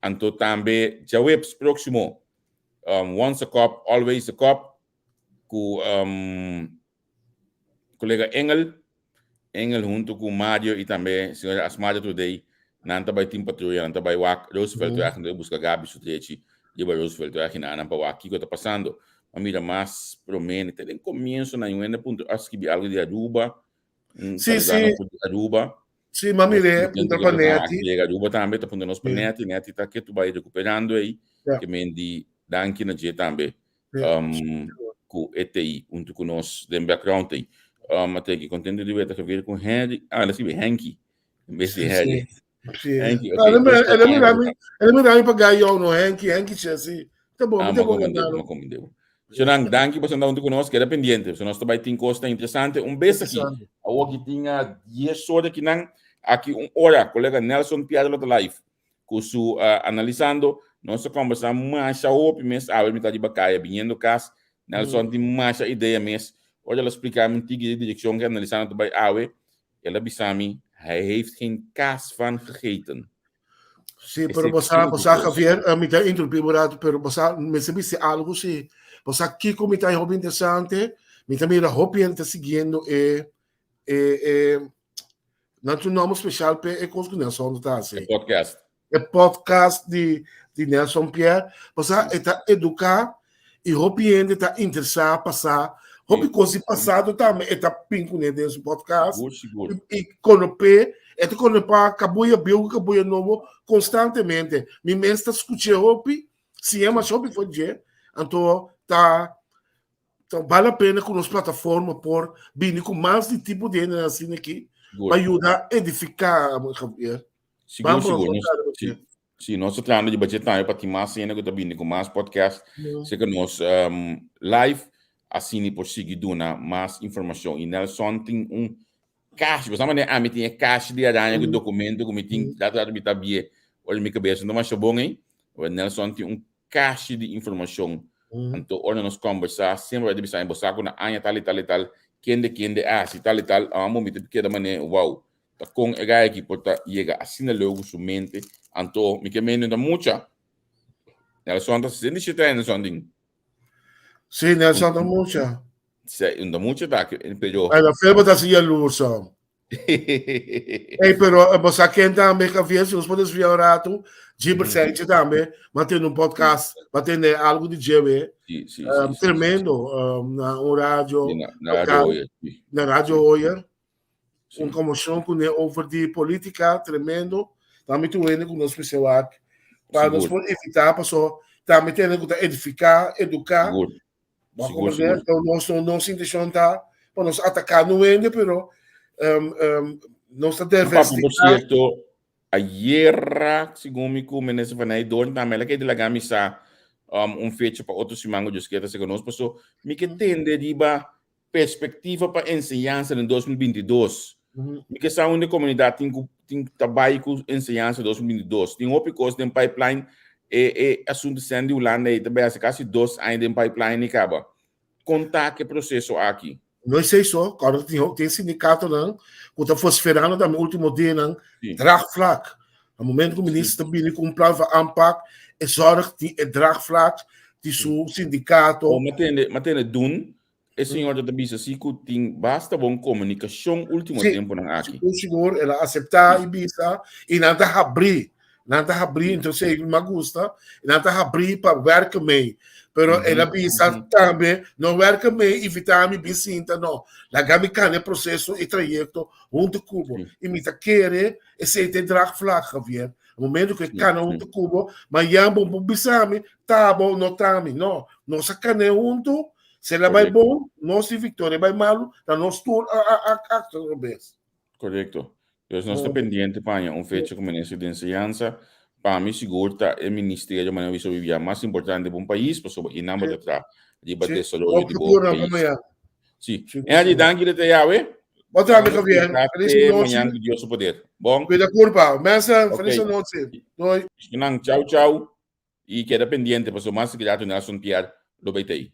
[SPEAKER 1] então também já webs próximo, once a cup, always a cup, com colega Engel junto com Mario e também a senhora Asmadia Today, não também tem patrulha, não também o Roosevelt vai buscar Gabi Sutrechi, e o Roosevelt vai não para o aqui que está passando, a mira mais promene, tem começo na um ponto, acho que algo de Aruba,
[SPEAKER 2] sim,
[SPEAKER 1] Aruba,
[SPEAKER 2] sim, mas mire, punta para net,
[SPEAKER 1] Aruba também está pondo nos para net está que tu vai recuperando aí, que mendi danke na dia também, com ETI, junto com nós, de background aí. Até que contente de ver que ver com Henry, Henky, em vez de Henry.
[SPEAKER 2] Henky, ele me dá para ganhar no Henky assim. Tá bom, muito bom.
[SPEAKER 1] Senang, danke por estar junto conosco, era pendiente, se nós também tem coisa interessante, beijo aqui. A hoje tinha 10 horas aqui 1 hora, colega Nelson Piadro da Live, com su analisando, nós conversamos mais a opi, mas a ver me tá de bacaia, vindo casa, Nelson tem mais a ideia mesmo, Hoor je explicar mijn tiki direction gaan analiseren bij Awe. Ela Bisami, hij heeft geen kaas van gegeten.
[SPEAKER 2] Sí, pero você Javier, me está interrompindo, pero você me sabe algo assim. Você aqui como está hobby interessante, me também a hobby está seguindo não tem nome especial para é coisa que Nelson está assim.
[SPEAKER 1] Podcast.
[SPEAKER 2] É podcast de Nelson Pierre, você está educar e hobby está interessado passar, hobby coisa passado também está pinco nesse podcast.
[SPEAKER 1] Seguro.
[SPEAKER 2] E conhecer quando para cabuia biu cabuia novo constantemente me mestre escutar hobby se é mais hobby foi dia então tá vale a pena com as plataformas por vir com mais de tipo de assim aqui para ajudar a edificar Javier.
[SPEAKER 1] Seguro. Sim, nós estamos tratando de budget para ter mais cena que também com mais podcast sei que nós live assim por seguir dona mais informação e Nelson tem cash, você sabe, a mim tem cash de aranha com documento, como tem data de tabie, olha minha cabeça, não mais bom, hein? O Nelson tem cash de informação, então olha nós conversar, sempre vai debitar em você com a anha tal, quem de se tal, a momento que da maneira, uau, tá com a guy aqui porta chega assim logo sua mente, então me que menos da muita, Nelson tá sendo chita Nelson ding.
[SPEAKER 2] Sim, Nelson tá muita.
[SPEAKER 1] Da muita tá que pegou.
[SPEAKER 2] Aí a febre tá se alusa. Ei, pero você quem também Javier, se nós podemos ver o rato, Gilbert Sente também, mantendo um podcast, mantendo algo de GW, tremendo, na rádio, na rádio hoje, comoção com over de política, tremendo, também tu vendo com nós pessoal, para nós evitar, para também ter que edificar, educar, então nossa intenção está para nós atacar no ende, pero nossa diversificar.
[SPEAKER 1] Por certo, a guerra, segundo me como nesse vanai dor, também ela que de lagar missa fecho para outros simango de esquerda se conosco, so me que tende riba perspectiva para ensinança em 2022. Me que sa uma comunidade tem trabalho com ensinança em 2022. Tem outro coisa tem pipeline assunto sendo Holanda e também quase 2 ainda em pipeline acaba. Contar que processo aqui.
[SPEAKER 2] Não sei só, quando tem sindicato não, quando está fosferando também último dia não, draagvlak. No momento que o ministro também com um plano de aanpak, zorgt die het draagvlak die seu sindicato.
[SPEAKER 1] Matene doen, é senhor da bisa siku tem basta bom comunicação último tempo não aqui.
[SPEAKER 2] O senhor ela aceitar e bisa e nada abrir, então sei me gusta, nada abrir para werken mee. Pero ela bisa também não werken mee evitar me bisinta não. La gamicane processo e trajeto junto cubo. E me tá querer esse te draagvlak Javier. No momento que cana junto cubo, mas yambo bisami, tá bom, não tami, não. Nossa cane junto, se ela vai bom, nossa vitória vai malo, na nosso tour a vez.
[SPEAKER 1] Correto. Então nós estamos pendientes para fecho como nesse de enseñanza. Para mim, seguro o Ministério de Maneira de Viver mais importante do país, para sobre em nome de bater sobre o país. Sim. É a de dangue de Yahweh.
[SPEAKER 2] Outra vez, Javier. Feliz noite.
[SPEAKER 1] Amanhã, Deus poder. Bom.
[SPEAKER 2] Cuida curva. Mensa, feliz noite.
[SPEAKER 1] Tchau, tchau. E queda pendiente, para o mais que já Nelson Pierre, lo beitei.